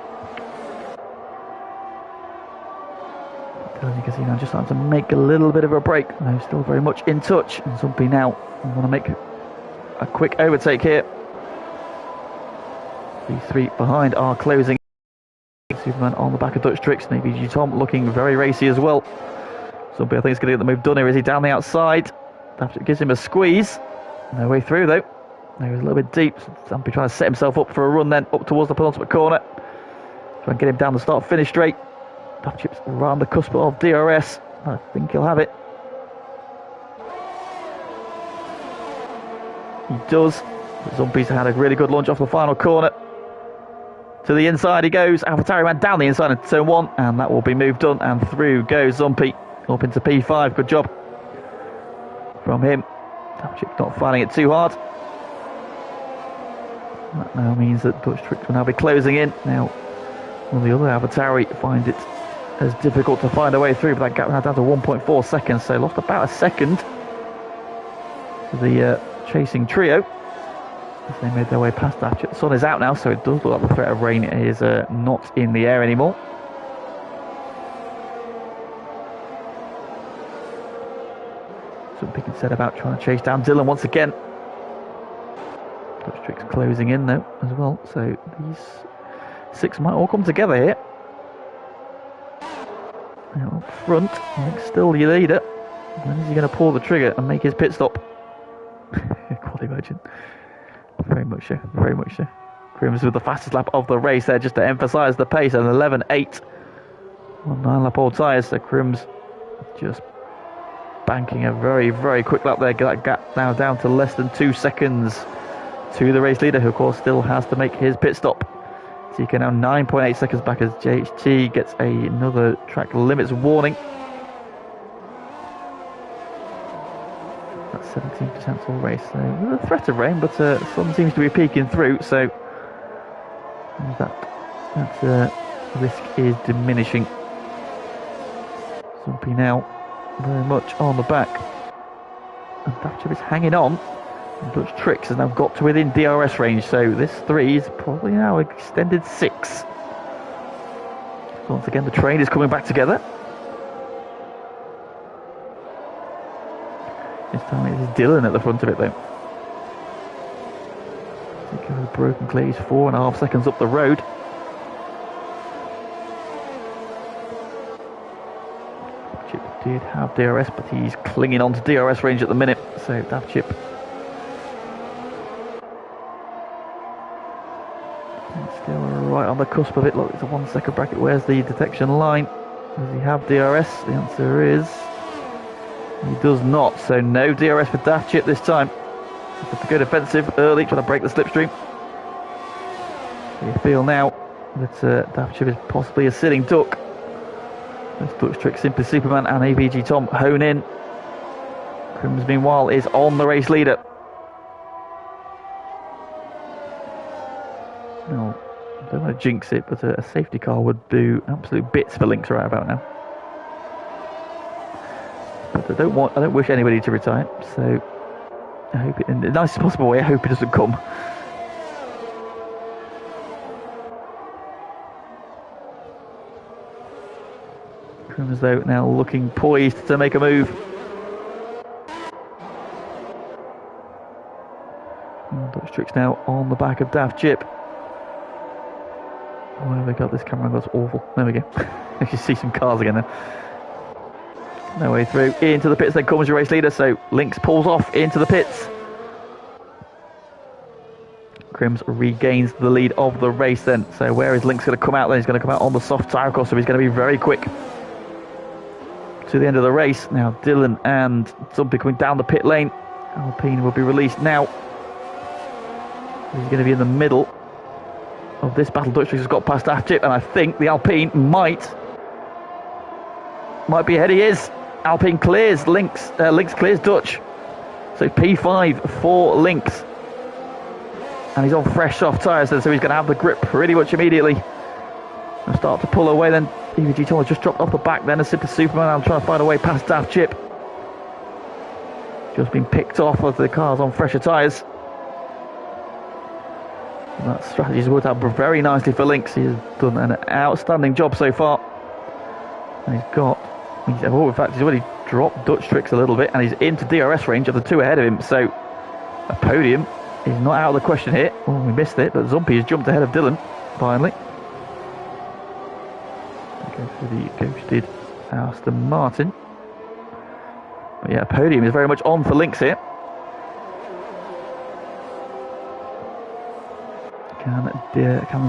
As you can see now, just starting to make a little bit of a break. They're still very much in touch. And Zumpy now want to make a quick overtake here. These three behind are closing. Superman on the back of Dutch Tricks. And AVG Tom looking very racy as well. Zumpy, I think, is going to get the move done here. Is he down the outside? Daft Chip gives him a squeeze. No way through though. He was a little bit deep. Zumpy trying to set himself up for a run then up towards the penultimate corner. Try and get him down the start finish straight. Daft Chip's right on the cusp of DRS. I think he'll have it. He does. Zumpy's had a really good launch off the final corner. To the inside he goes. AlphaTauri man down the inside into turn 1, and that will be moved done, and through goes Zumpy up into P5. Good job from him. Daft Chip's not finding it too hard. That now means that Dutch Tricks will now be closing in. Now, will the other AlphaTauri find it as difficult to find a way through? But that gap now down to 1.4 seconds, so lost about a second to the chasing trio as they made their way past Daft Chip. The sun is out now, so it does look like the threat of rain is not in the air anymore. Something said about trying to chase down Dylan once again. Dutch Tricks closing in though as well, so these 6 might all come together here. Now up front, I think still the leader. When is he going to pull the trigger and make his pit stop? Quad imagine. Very much so, very much so. Crims with the fastest lap of the race there, just to emphasise the pace, an 11.8 on 9-lap-old tyres. So Crims just banking a very, very quick lap there. That gap now down to less than 2 seconds to the race leader, who of course still has to make his pit stop. So you can now 9.8 seconds back as JHT gets another track limits warning. That's 17% all race. So there's a threat of rain, but sun seems to be peeking through, so that risk is diminishing. Zumpy now very much on the back, and Daft is hanging on. And Dutch Tricks has now got to within DRS range, so this 3 is probably now extended 6. Once again, the train is coming back together. This time it is Dylan at the front of it, though. The broken clear, he's 4.5 seconds up the road. Chip did have DRS, but he's clinging on to DRS range at the minute, so Daft Chip still right on the cusp of it. Look, it's a 1 second bracket. Where's the detection line? Does he have DRS? The answer is he does not, so no DRS for Daft Chip this time. Have to go defensive early, trying to break the slipstream. You feel now that Daft Chip is possibly a sitting duck. This Dutch Trick, Simply Superman and AVG Tom hone in. Crims meanwhile is on the race leader. No, I don't want to jinx it, but a safety car would do absolute bits for Lynx right about now. But I don't wish anybody to retire, so I hope it, in the nicest possible way, I hope it doesn't come. Crims though now looking poised to make a move. And Dutch Tricks now on the back of Daft Chip. Where have they got this camera? That's awful. There we go. You can see some cars again now. No way through. Into the pits then comes your race leader, so Lynx pulls off into the pits. Crims regains the lead of the race then. So where is Lynx going to come out then? He's going to come out on the soft tyre course, so he's going to be very quick to the end of the race. Now Dylan and Zumpy coming down the pit lane. Alpine will be released now. He's going to be in the middle of this battle. Dutch Tricks has got past Daft Chip, and I think the Alpine might be ahead. He is. Alpine clears Lynx. Lynx clears Dutch. So P5 for Lynx. And he's on fresh soft tyres, so he's going to have the grip pretty much immediately. He'll start to pull away then. EVG Tom has just dropped off the back then. A Simply Superman. I'm trying to find a way past Daft Chip. Just been picked off of the cars on fresher tyres. And that strategy's worked out very nicely for Lynx. He's done an outstanding job so far. And he's already dropped Dutch Tricks a little bit, and he's into DRS range of the 2 ahead of him. So a podium is not out of the question here. Oh, we missed it, but Zumpy has jumped ahead of Dylan finally. Go through the ghosted Aston Martin. But yeah, a podium is very much on for Lynx here. Can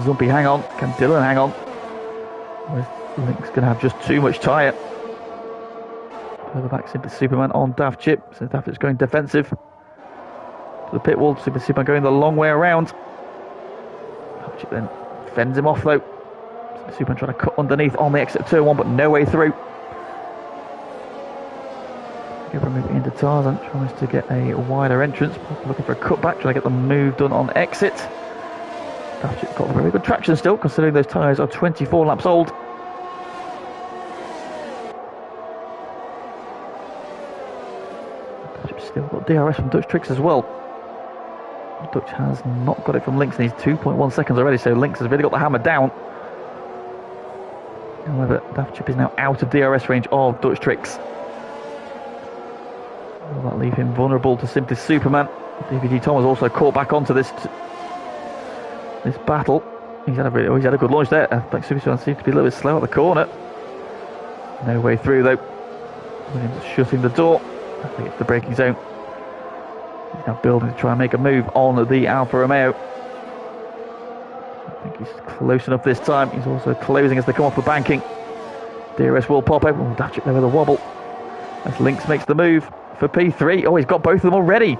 Zumpy hang on? Can Dylan hang on? Or is Lynx going to have just too much tyre? Further back, Simply Superman on Daft Chip. So Daft Chip's going defensive to the pit wall. Simply Superman going the long way around. Daft Chip then fends him off though. Simply Superman trying to cut underneath on the exit of turn 1, but no way through. Moving into Tarzan, tries to get a wider entrance, looking for a cutback, trying to get the move done on exit. Daft Chip's got very good traction still, considering those tyres are 24 laps old. Daft Chip's still got DRS from Dutch Tricks as well. Dutch has not got it from Lynx, and he's 2.1 seconds already, so Lynx has really got the hammer down. However, Daft Chip is now out of DRS range of Dutch Tricks. Will that leave him vulnerable to Simply Superman? DVD Tom has also caught back onto this battle. He's had a good launch there. But Simply Superman seems to be a little bit slow at the corner. No way through though. Williams shutting the door. I think it's the braking zone. He's now building to try and make a move on the Alfa Romeo. He's close enough this time. He's also closing as they come off the banking. DRS will pop open. Oh, Daft Chip there with a wobble. As Lynx makes the move for P3. Oh, he's got both of them already.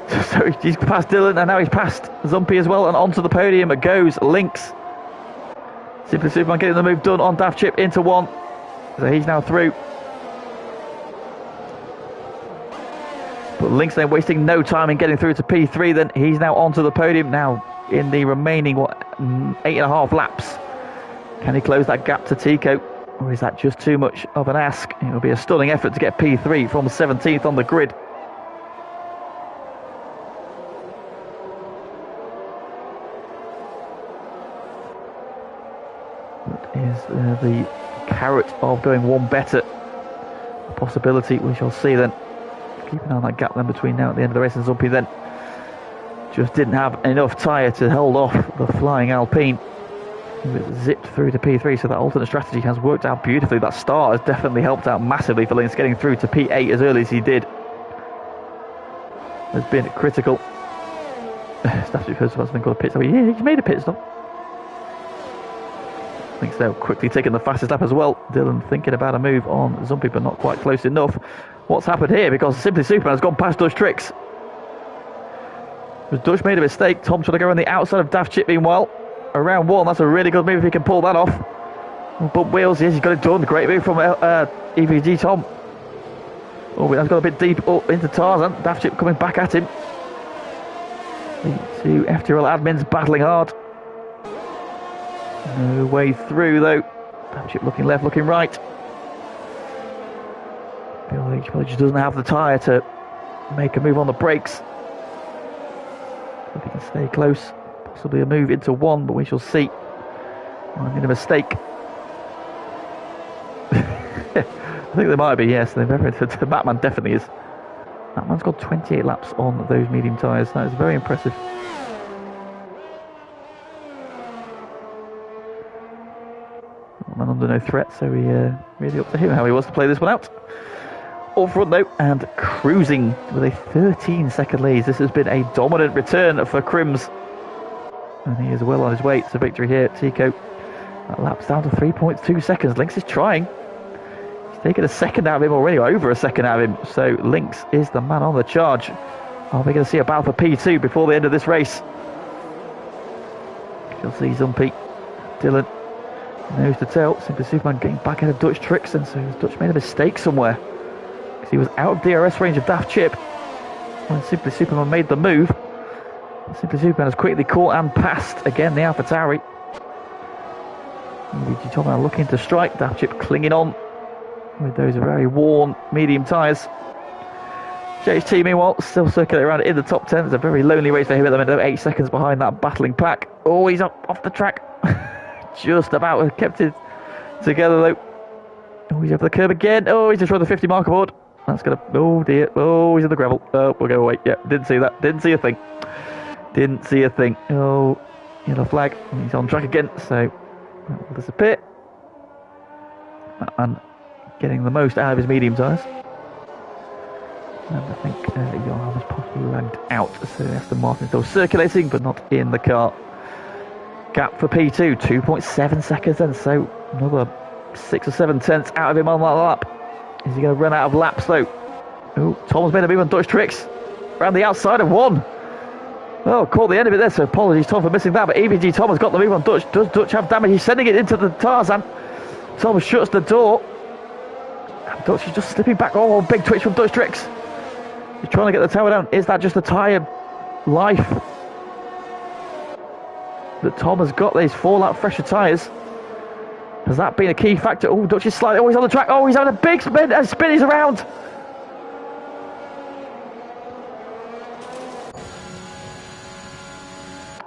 So he's past Dylan and now he's past Zumpy as well. And onto the podium it goes Lynx. Simply Superman getting the move done on Daft Chip into one. So he's now through. But Lynx then wasting no time in getting through to P3. Then he's now onto the podium. Now in the remaining, 8.5 laps. Can he close that gap to Tico? Or is that just too much of an ask? It will be a stunning effort to get P3 from 17th on the grid. But is the carrot of going one better a possibility? We shall see then. Keep an eye on that gap then between now and the end of the race, and Zumpy then just didn't have enough tyre to hold off the flying Alpine. He was zipped through to P3, so that alternate strategy has worked out beautifully. That start has definitely helped out massively for Lynx getting through to P8 as early as he did. Has been critical. Daft Chip has been called a pit stop. Yeah, he's made a pit stop. Lynx now quickly taking the fastest lap as well. Dylan thinking about a move on Zumpy, but not quite close enough. What's happened here? Because Simply Superman has gone past Dutch Tricks. Dutch made a mistake. Tom trying to go around the outside of Daft Chip meanwhile. Around one, that's a really good move if he can pull that off. Bump wheels, yes, he's got it done. Great move from EVG Tom. Oh, that's got a bit deep into Tarzan. Daft Chip coming back at him. The two FTRL admins battling hard. No way through though. Daft Chip looking left, looking right. Bill just doesn't have the tyre to make a move on the brakes. If he can stay close. Possibly a move into one, but we shall see. I made a mistake. I think there might be, yes. The Batman definitely is. Batman's got 28 laps on those medium tyres. That is very impressive. Man under no threat, so really up to him how he wants to play this one out. All front though, and cruising with a 13-second lead. This has been a dominant return for Crims. And he is well on his way to victory here. Tico, that lap's down to 3.2 seconds. Lynx is trying. He's taken a second out of him already, or over a second out of him. So Lynx is the man on the charge. Are we going to see a battle for P2 before the end of this race? You'll see Zumpy, Dylan, nose to tail. Simply Superman getting back into Dutch Tricks, and so Dutch made a mistake somewhere. Because he was out of DRS range of Daft Chip when Simply Superman made the move. Simply Superman has quickly caught and passed again the AlphaTauri. EVG Tom now looking to strike. Daft Chip clinging on with those very worn medium tyres. JHT meanwhile still circulating around in the top 10. It's a very lonely race for him at the minute, 8 seconds behind that battling pack. Oh, he's up off the track. Just about kept it together though. Oh, he's over the curb again. Oh, he's destroyed the 50 marker board. That's gonna, oh dear. Oh, he's in the gravel. Oh, we'll go away. Yeah, didn't see that. Didn't see a thing. Didn't see a thing. Oh, yellow flag. He's on track again, so that will disappear. And getting the most out of his medium tyres. And I think Johan was possibly lagged out, so Aston Martin still circulating, but not in the car. Gap for P2, 2.7 seconds then, so another 6 or 7 tenths out of him on that lap. Is he going to run out of laps though? Oh, Tom's made a move on Dutch Tricks. Around the outside of one. Oh, caught the end of it there, so apologies Tom for missing that, but EVG Tom has got the move on Dutch. Does Dutch have damage? He's sending it into the Tarzan. Tom shuts the door. And Dutch is just slipping back. Oh, big twitch from Dutch Tricks. He's trying to get the tower down. Is that just the tyre life that Tom has got? These 4-lap fresher tyres. Has that been a key factor? Oh, Dutch is slightly. Oh, he's on the track. Oh, he's having a big spin and spinnies around.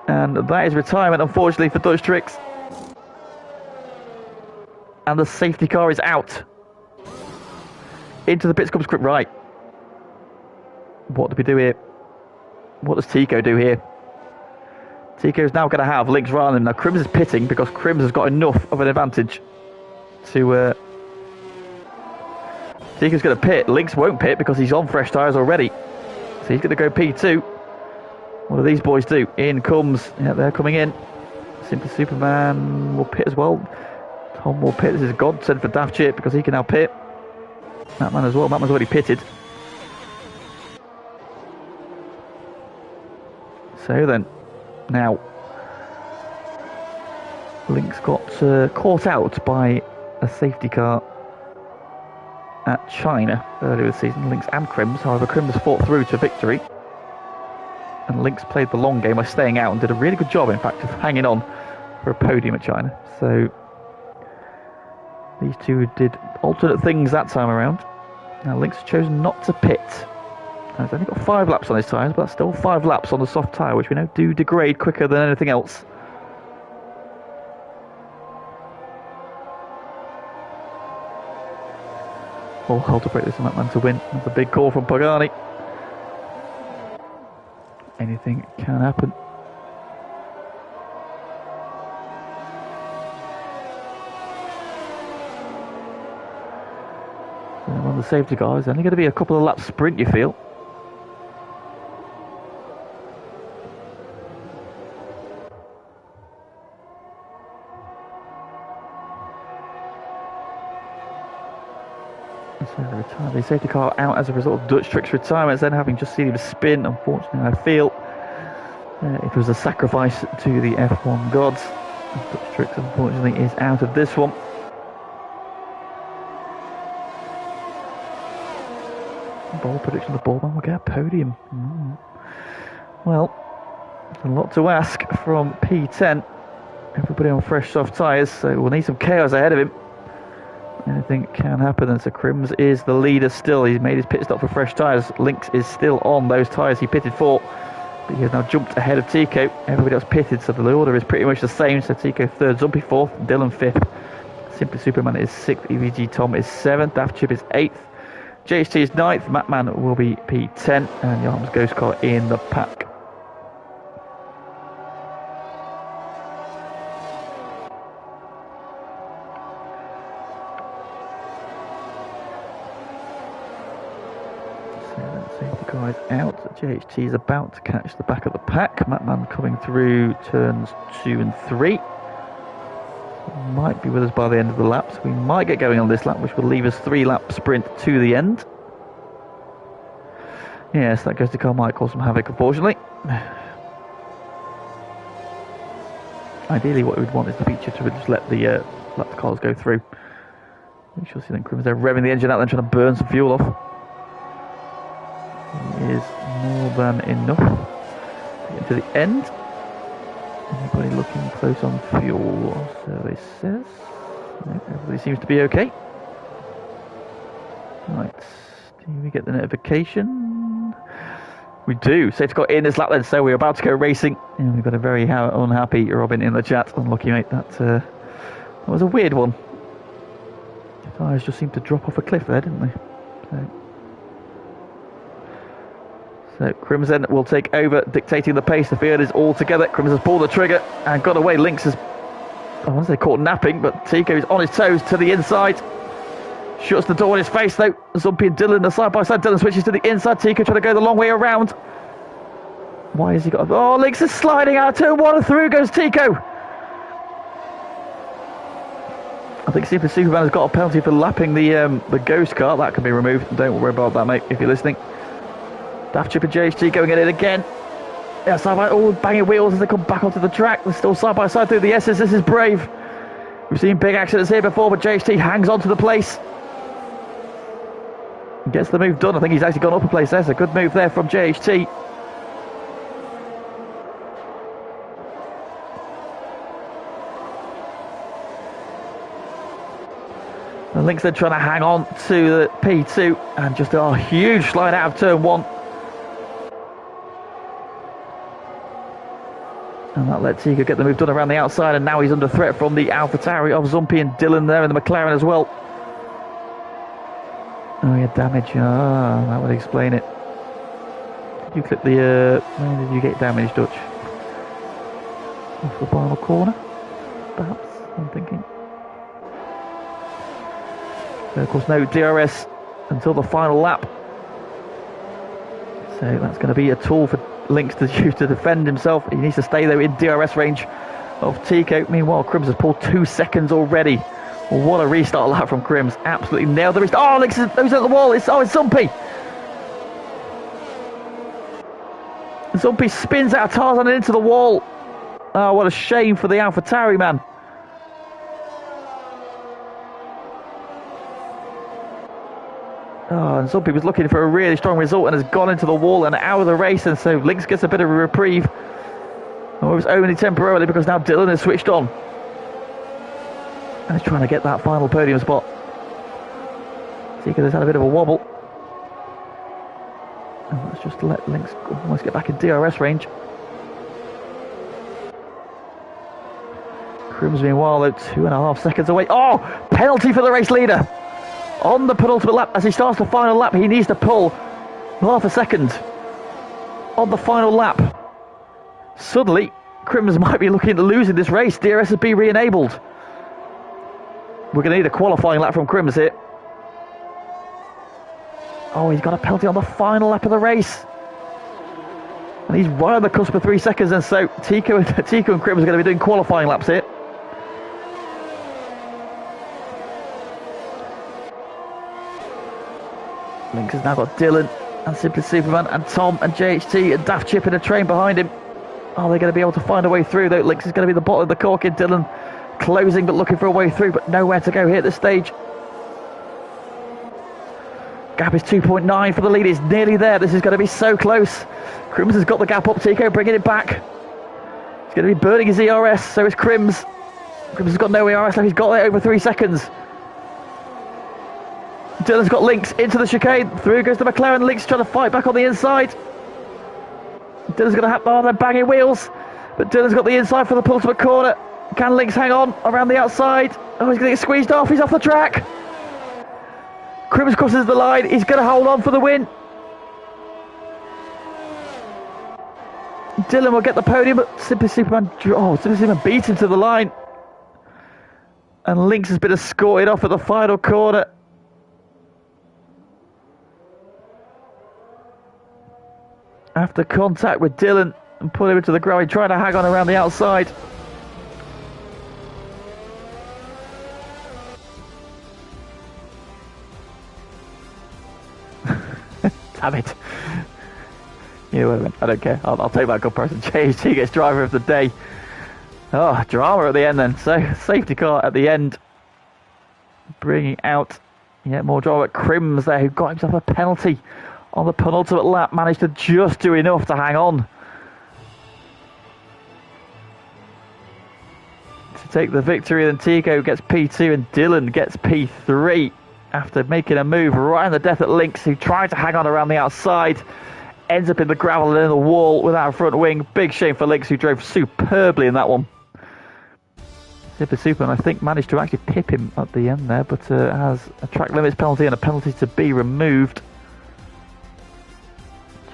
And that is retirement, unfortunately, for Dutch Tricks. And the safety car is out. Into the pits comes Quick Right. What do we do here? What does Tico do here? Tico is now going to have Lynx right on him. Now, Crims is pitting because Crims has got enough of an advantage to... Tico's going to pit. Lynx won't pit because he's on fresh tyres already. So he's going to go P2. What do these boys do? In comes... Yeah, they're coming in. Simply Superman will pit as well. Tom will pit. This is a godsend for Daft Chip because he can now pit. Matman as well. Matman's already pitted. So then, now, Link's got caught out by a safety car at China earlier this season. Link's and Crims. However, Crims fought through to victory. And Link's played the long game by staying out and did a really good job, in fact, of hanging on for a podium at China. So these two did alternate things that time around. Now Link's chosen not to pit. He's only got 5 laps on his tyres, but that's still 5 laps on the soft tyre, which we know do degrade quicker than anything else. All hell to break this Matman to win. That's a big call from Pagani. Anything can happen. And on the safety car, it's only going to be a couple of laps sprint, you feel. So they retire the safety car out as a result of Dutch Trick's retirements, then having just seen him spin. Unfortunately, I feel it was a sacrifice to the F1 gods. Dutch Tricks, unfortunately, is out of this one. Ball prediction: the ballman will get a podium. Well, a lot to ask from P10. Everybody on fresh soft tyres, so we'll need some chaos ahead of him. Anything can happen, and so Crims is the leader still. He's made his pit stop for fresh tyres. Lynx is still on those tyres he pitted for, but he has now jumped ahead of Tico. Everybody else pitted, so the order is pretty much the same. So Tico 3rd, Zumpy 4th, Dylan 5th. Simply Superman is 6th, EVG Tom is 7th, Daft Chip is 8th, JHT is 9th, Matman will be P10, and Yarm's Ghost Car in the pack. Safety car is out. JHT is about to catch the back of the pack. Matman coming through turns 2 and 3. Might be with us by the end of the lap, so we might get going on this lap, which will leave us 3-lap sprint to the end. Yes, that goes to car might cause some havoc, unfortunately. Ideally, what we'd want is the feature to just let the cars go through. We shall see then Crims there revving the engine out, then trying to burn some fuel off. Is more than enough to get to the end. Anybody looking close on fuel? Survey says no, everybody seems to be okay. Right, do we get the notification? We do. Safety car in this lap then, so we're about to go racing, and we've got a very unhappy Robin in the chat. Unlucky mate, that was a weird one. The tyres just seemed to drop off a cliff there, didn't they? So Crimson will take over, dictating the pace. The field is all together. Crimson's pulled the trigger and got away. Lynx has, I want to say caught napping, but Tico is on his toes to the inside. Shuts the door in his face though. Zumpy and Dylan are side by side. Dylan switches to the inside. Tico trying to go the long way around. Why has he got... Oh, Lynx is sliding out turn 1 and through goes Tico. I think Simply Superman has got a penalty for lapping the ghost car. That can be removed. Don't worry about that, mate, if you're listening. Daft Chip and JHT going in it again. Yeah, side by banging wheels as they come back onto the track. They're still side by side through the S's. This is brave. We've seen big accidents here before, but JHT hangs on to the place. Gets the move done. I think he's actually gone up a place there. So a good move there from JHT. And Lynx then trying to hang on to the P2 and just a huge slide out of turn 1. And that let Tico get the move done around the outside, and now he's under threat from the AlphaTauri of Zumpy and Dylan there in the McLaren as well. Oh, he had damage. Ah, that would explain it. Did you clip the... where did you get damaged, Dutch? Off the final corner? Perhaps, I'm thinking. So, of course, no DRS until the final lap. So that's going to be a tool for Lynx to use to defend himself. He needs to stay though in DRS range of Tico. Meanwhile, Crims has pulled 2 seconds already. What a restart lap from Crims. Absolutely nailed the restart. Oh, Links is at the wall. It's Zumpy. Zumpy spins out of Tarzan and into the wall. Oh, what a shame for the AlphaTauri man. Oh, and Zumpy was looking for a really strong result and has gone into the wall and out of the race, and so Links gets a bit of a reprieve. Oh, it was only temporarily because now Dylan has switched on. And he's trying to get that final podium spot. Tico has had a bit of a wobble. And let's just let Links almost get back in DRS range. Crims meanwhile, though, 2.5 seconds away. Oh, penalty for the race leader. On the penultimate lap, as he starts the final lap, he needs to pull half a second on the final lap. Suddenly, Crims might be looking at losing this race. DRS has been re-enabled. We're going to need a qualifying lap from Crims here. Oh, he's got a penalty on the final lap of the race. And he's right on the cusp of 3 seconds, and so Tico and Crims are going to be doing qualifying laps here. Links has now got Dylan and Simply Superman and Tom and JHT and Daft Chip in a train behind him. Are they going to be able to find a way through, though? Links is going to be the bottom of the cork in. Dylan closing but looking for a way through, but nowhere to go here at this stage. Gap is 2.9 for the lead. It's nearly there. This is going to be so close. Crims has got the gap up. Tico bringing it back. He's going to be burning his ERS. So is Crims. Crims has got no ERS left. He's got it over 3 seconds. Dylan's got Links into the chicane. Through goes the McLaren. Links trying to fight back on the inside. Dylan's going to have they're banging wheels. But Dylan's got the inside for the penultimate corner. Can Links hang on around the outside? Oh, he's going to get squeezed off. He's off the track. Crims crosses the line. He's going to hold on for the win. Dylan will get the podium, but Simply Superman beat him to the line. And Links has been escorted off at the final corner. After contact with Dylan and put him into the ground, trying to hang on around the outside. Damn it. You know what I mean? I don't care. I'll take that comparison. JHT gets driver of the day. Oh, drama at the end then. So, safety car at the end. Bringing out yet more drama. Crims there, who got himself a penalty on the penultimate lap. Managed to just do enough to hang on. To take the victory. Then Tico gets P2 and Dylan gets P3. After making a move right on the death at Links, who tried to hang on around the outside. Ends up in the gravel and in the wall without a front wing. Big shame for Links, who drove superbly in that one. Simply Superman, I think, managed to actually pip him at the end there, but has a track limits penalty and a penalty to be removed.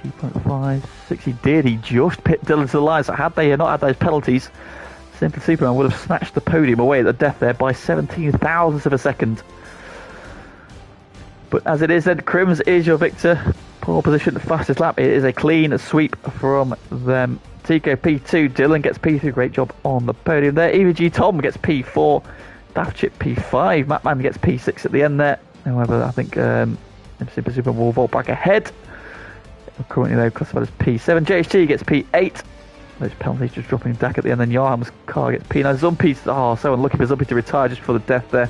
2.56, he did. He just pipped Dylan to the line, so had they not had those penalties, Simply Superman would have snatched the podium away at the death there by 17 thousandths of a second. But as it is, then, Crims is your victor. Pole position, fastest lap. It is a clean sweep from them. Tico P2, Dylan gets P3. Great job on the podium there. EVG Tom gets P4. Daft Chip P5. Matman gets P6 at the end there. However, I think Simply Super will vault back ahead. Currently, though, classified as P7. JHT gets P8. Those penalties just dropping back at the end. Then Yarham's car gets P9. Zumpy's, so unlucky for Zumpy to retire just for the death there.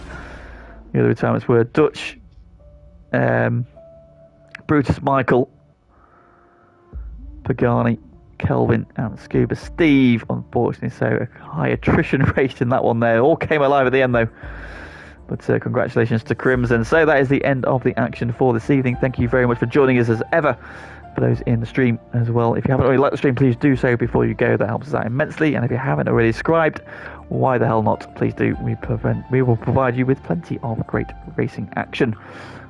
The other retirements were Dutch. Brutus Michael, Pagani, Kelvin and Scuba Steve, unfortunately, so a high attrition rate in that one there. All came alive at the end though, but congratulations to Crims. And so that is the end of the action for this evening. Thank you very much for joining us as ever. For those in the stream as well, if you haven't already liked the stream, please do so before you go. That helps us out immensely. And if you haven't already subscribed, why the hell not? Please do. We will provide you with plenty of great racing action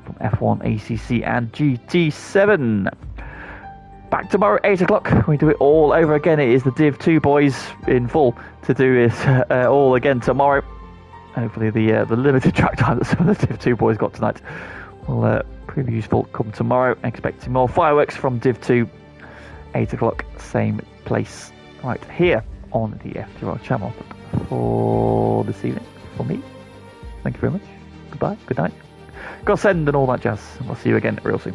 from F1, ACC and GT7. Back tomorrow 8 o'clock. We do it all over again. It is the Div 2 boys in full to do it all again tomorrow. Hopefully the limited track time that some of the Div 2 boys got tonight will prove useful come tomorrow. Expecting more fireworks from Div 2. 8 o'clock, same place right here. on the FTRL channel for this evening. For me, thank you very much. Goodbye, good night, God send and all that jazz. We'll see you again real soon.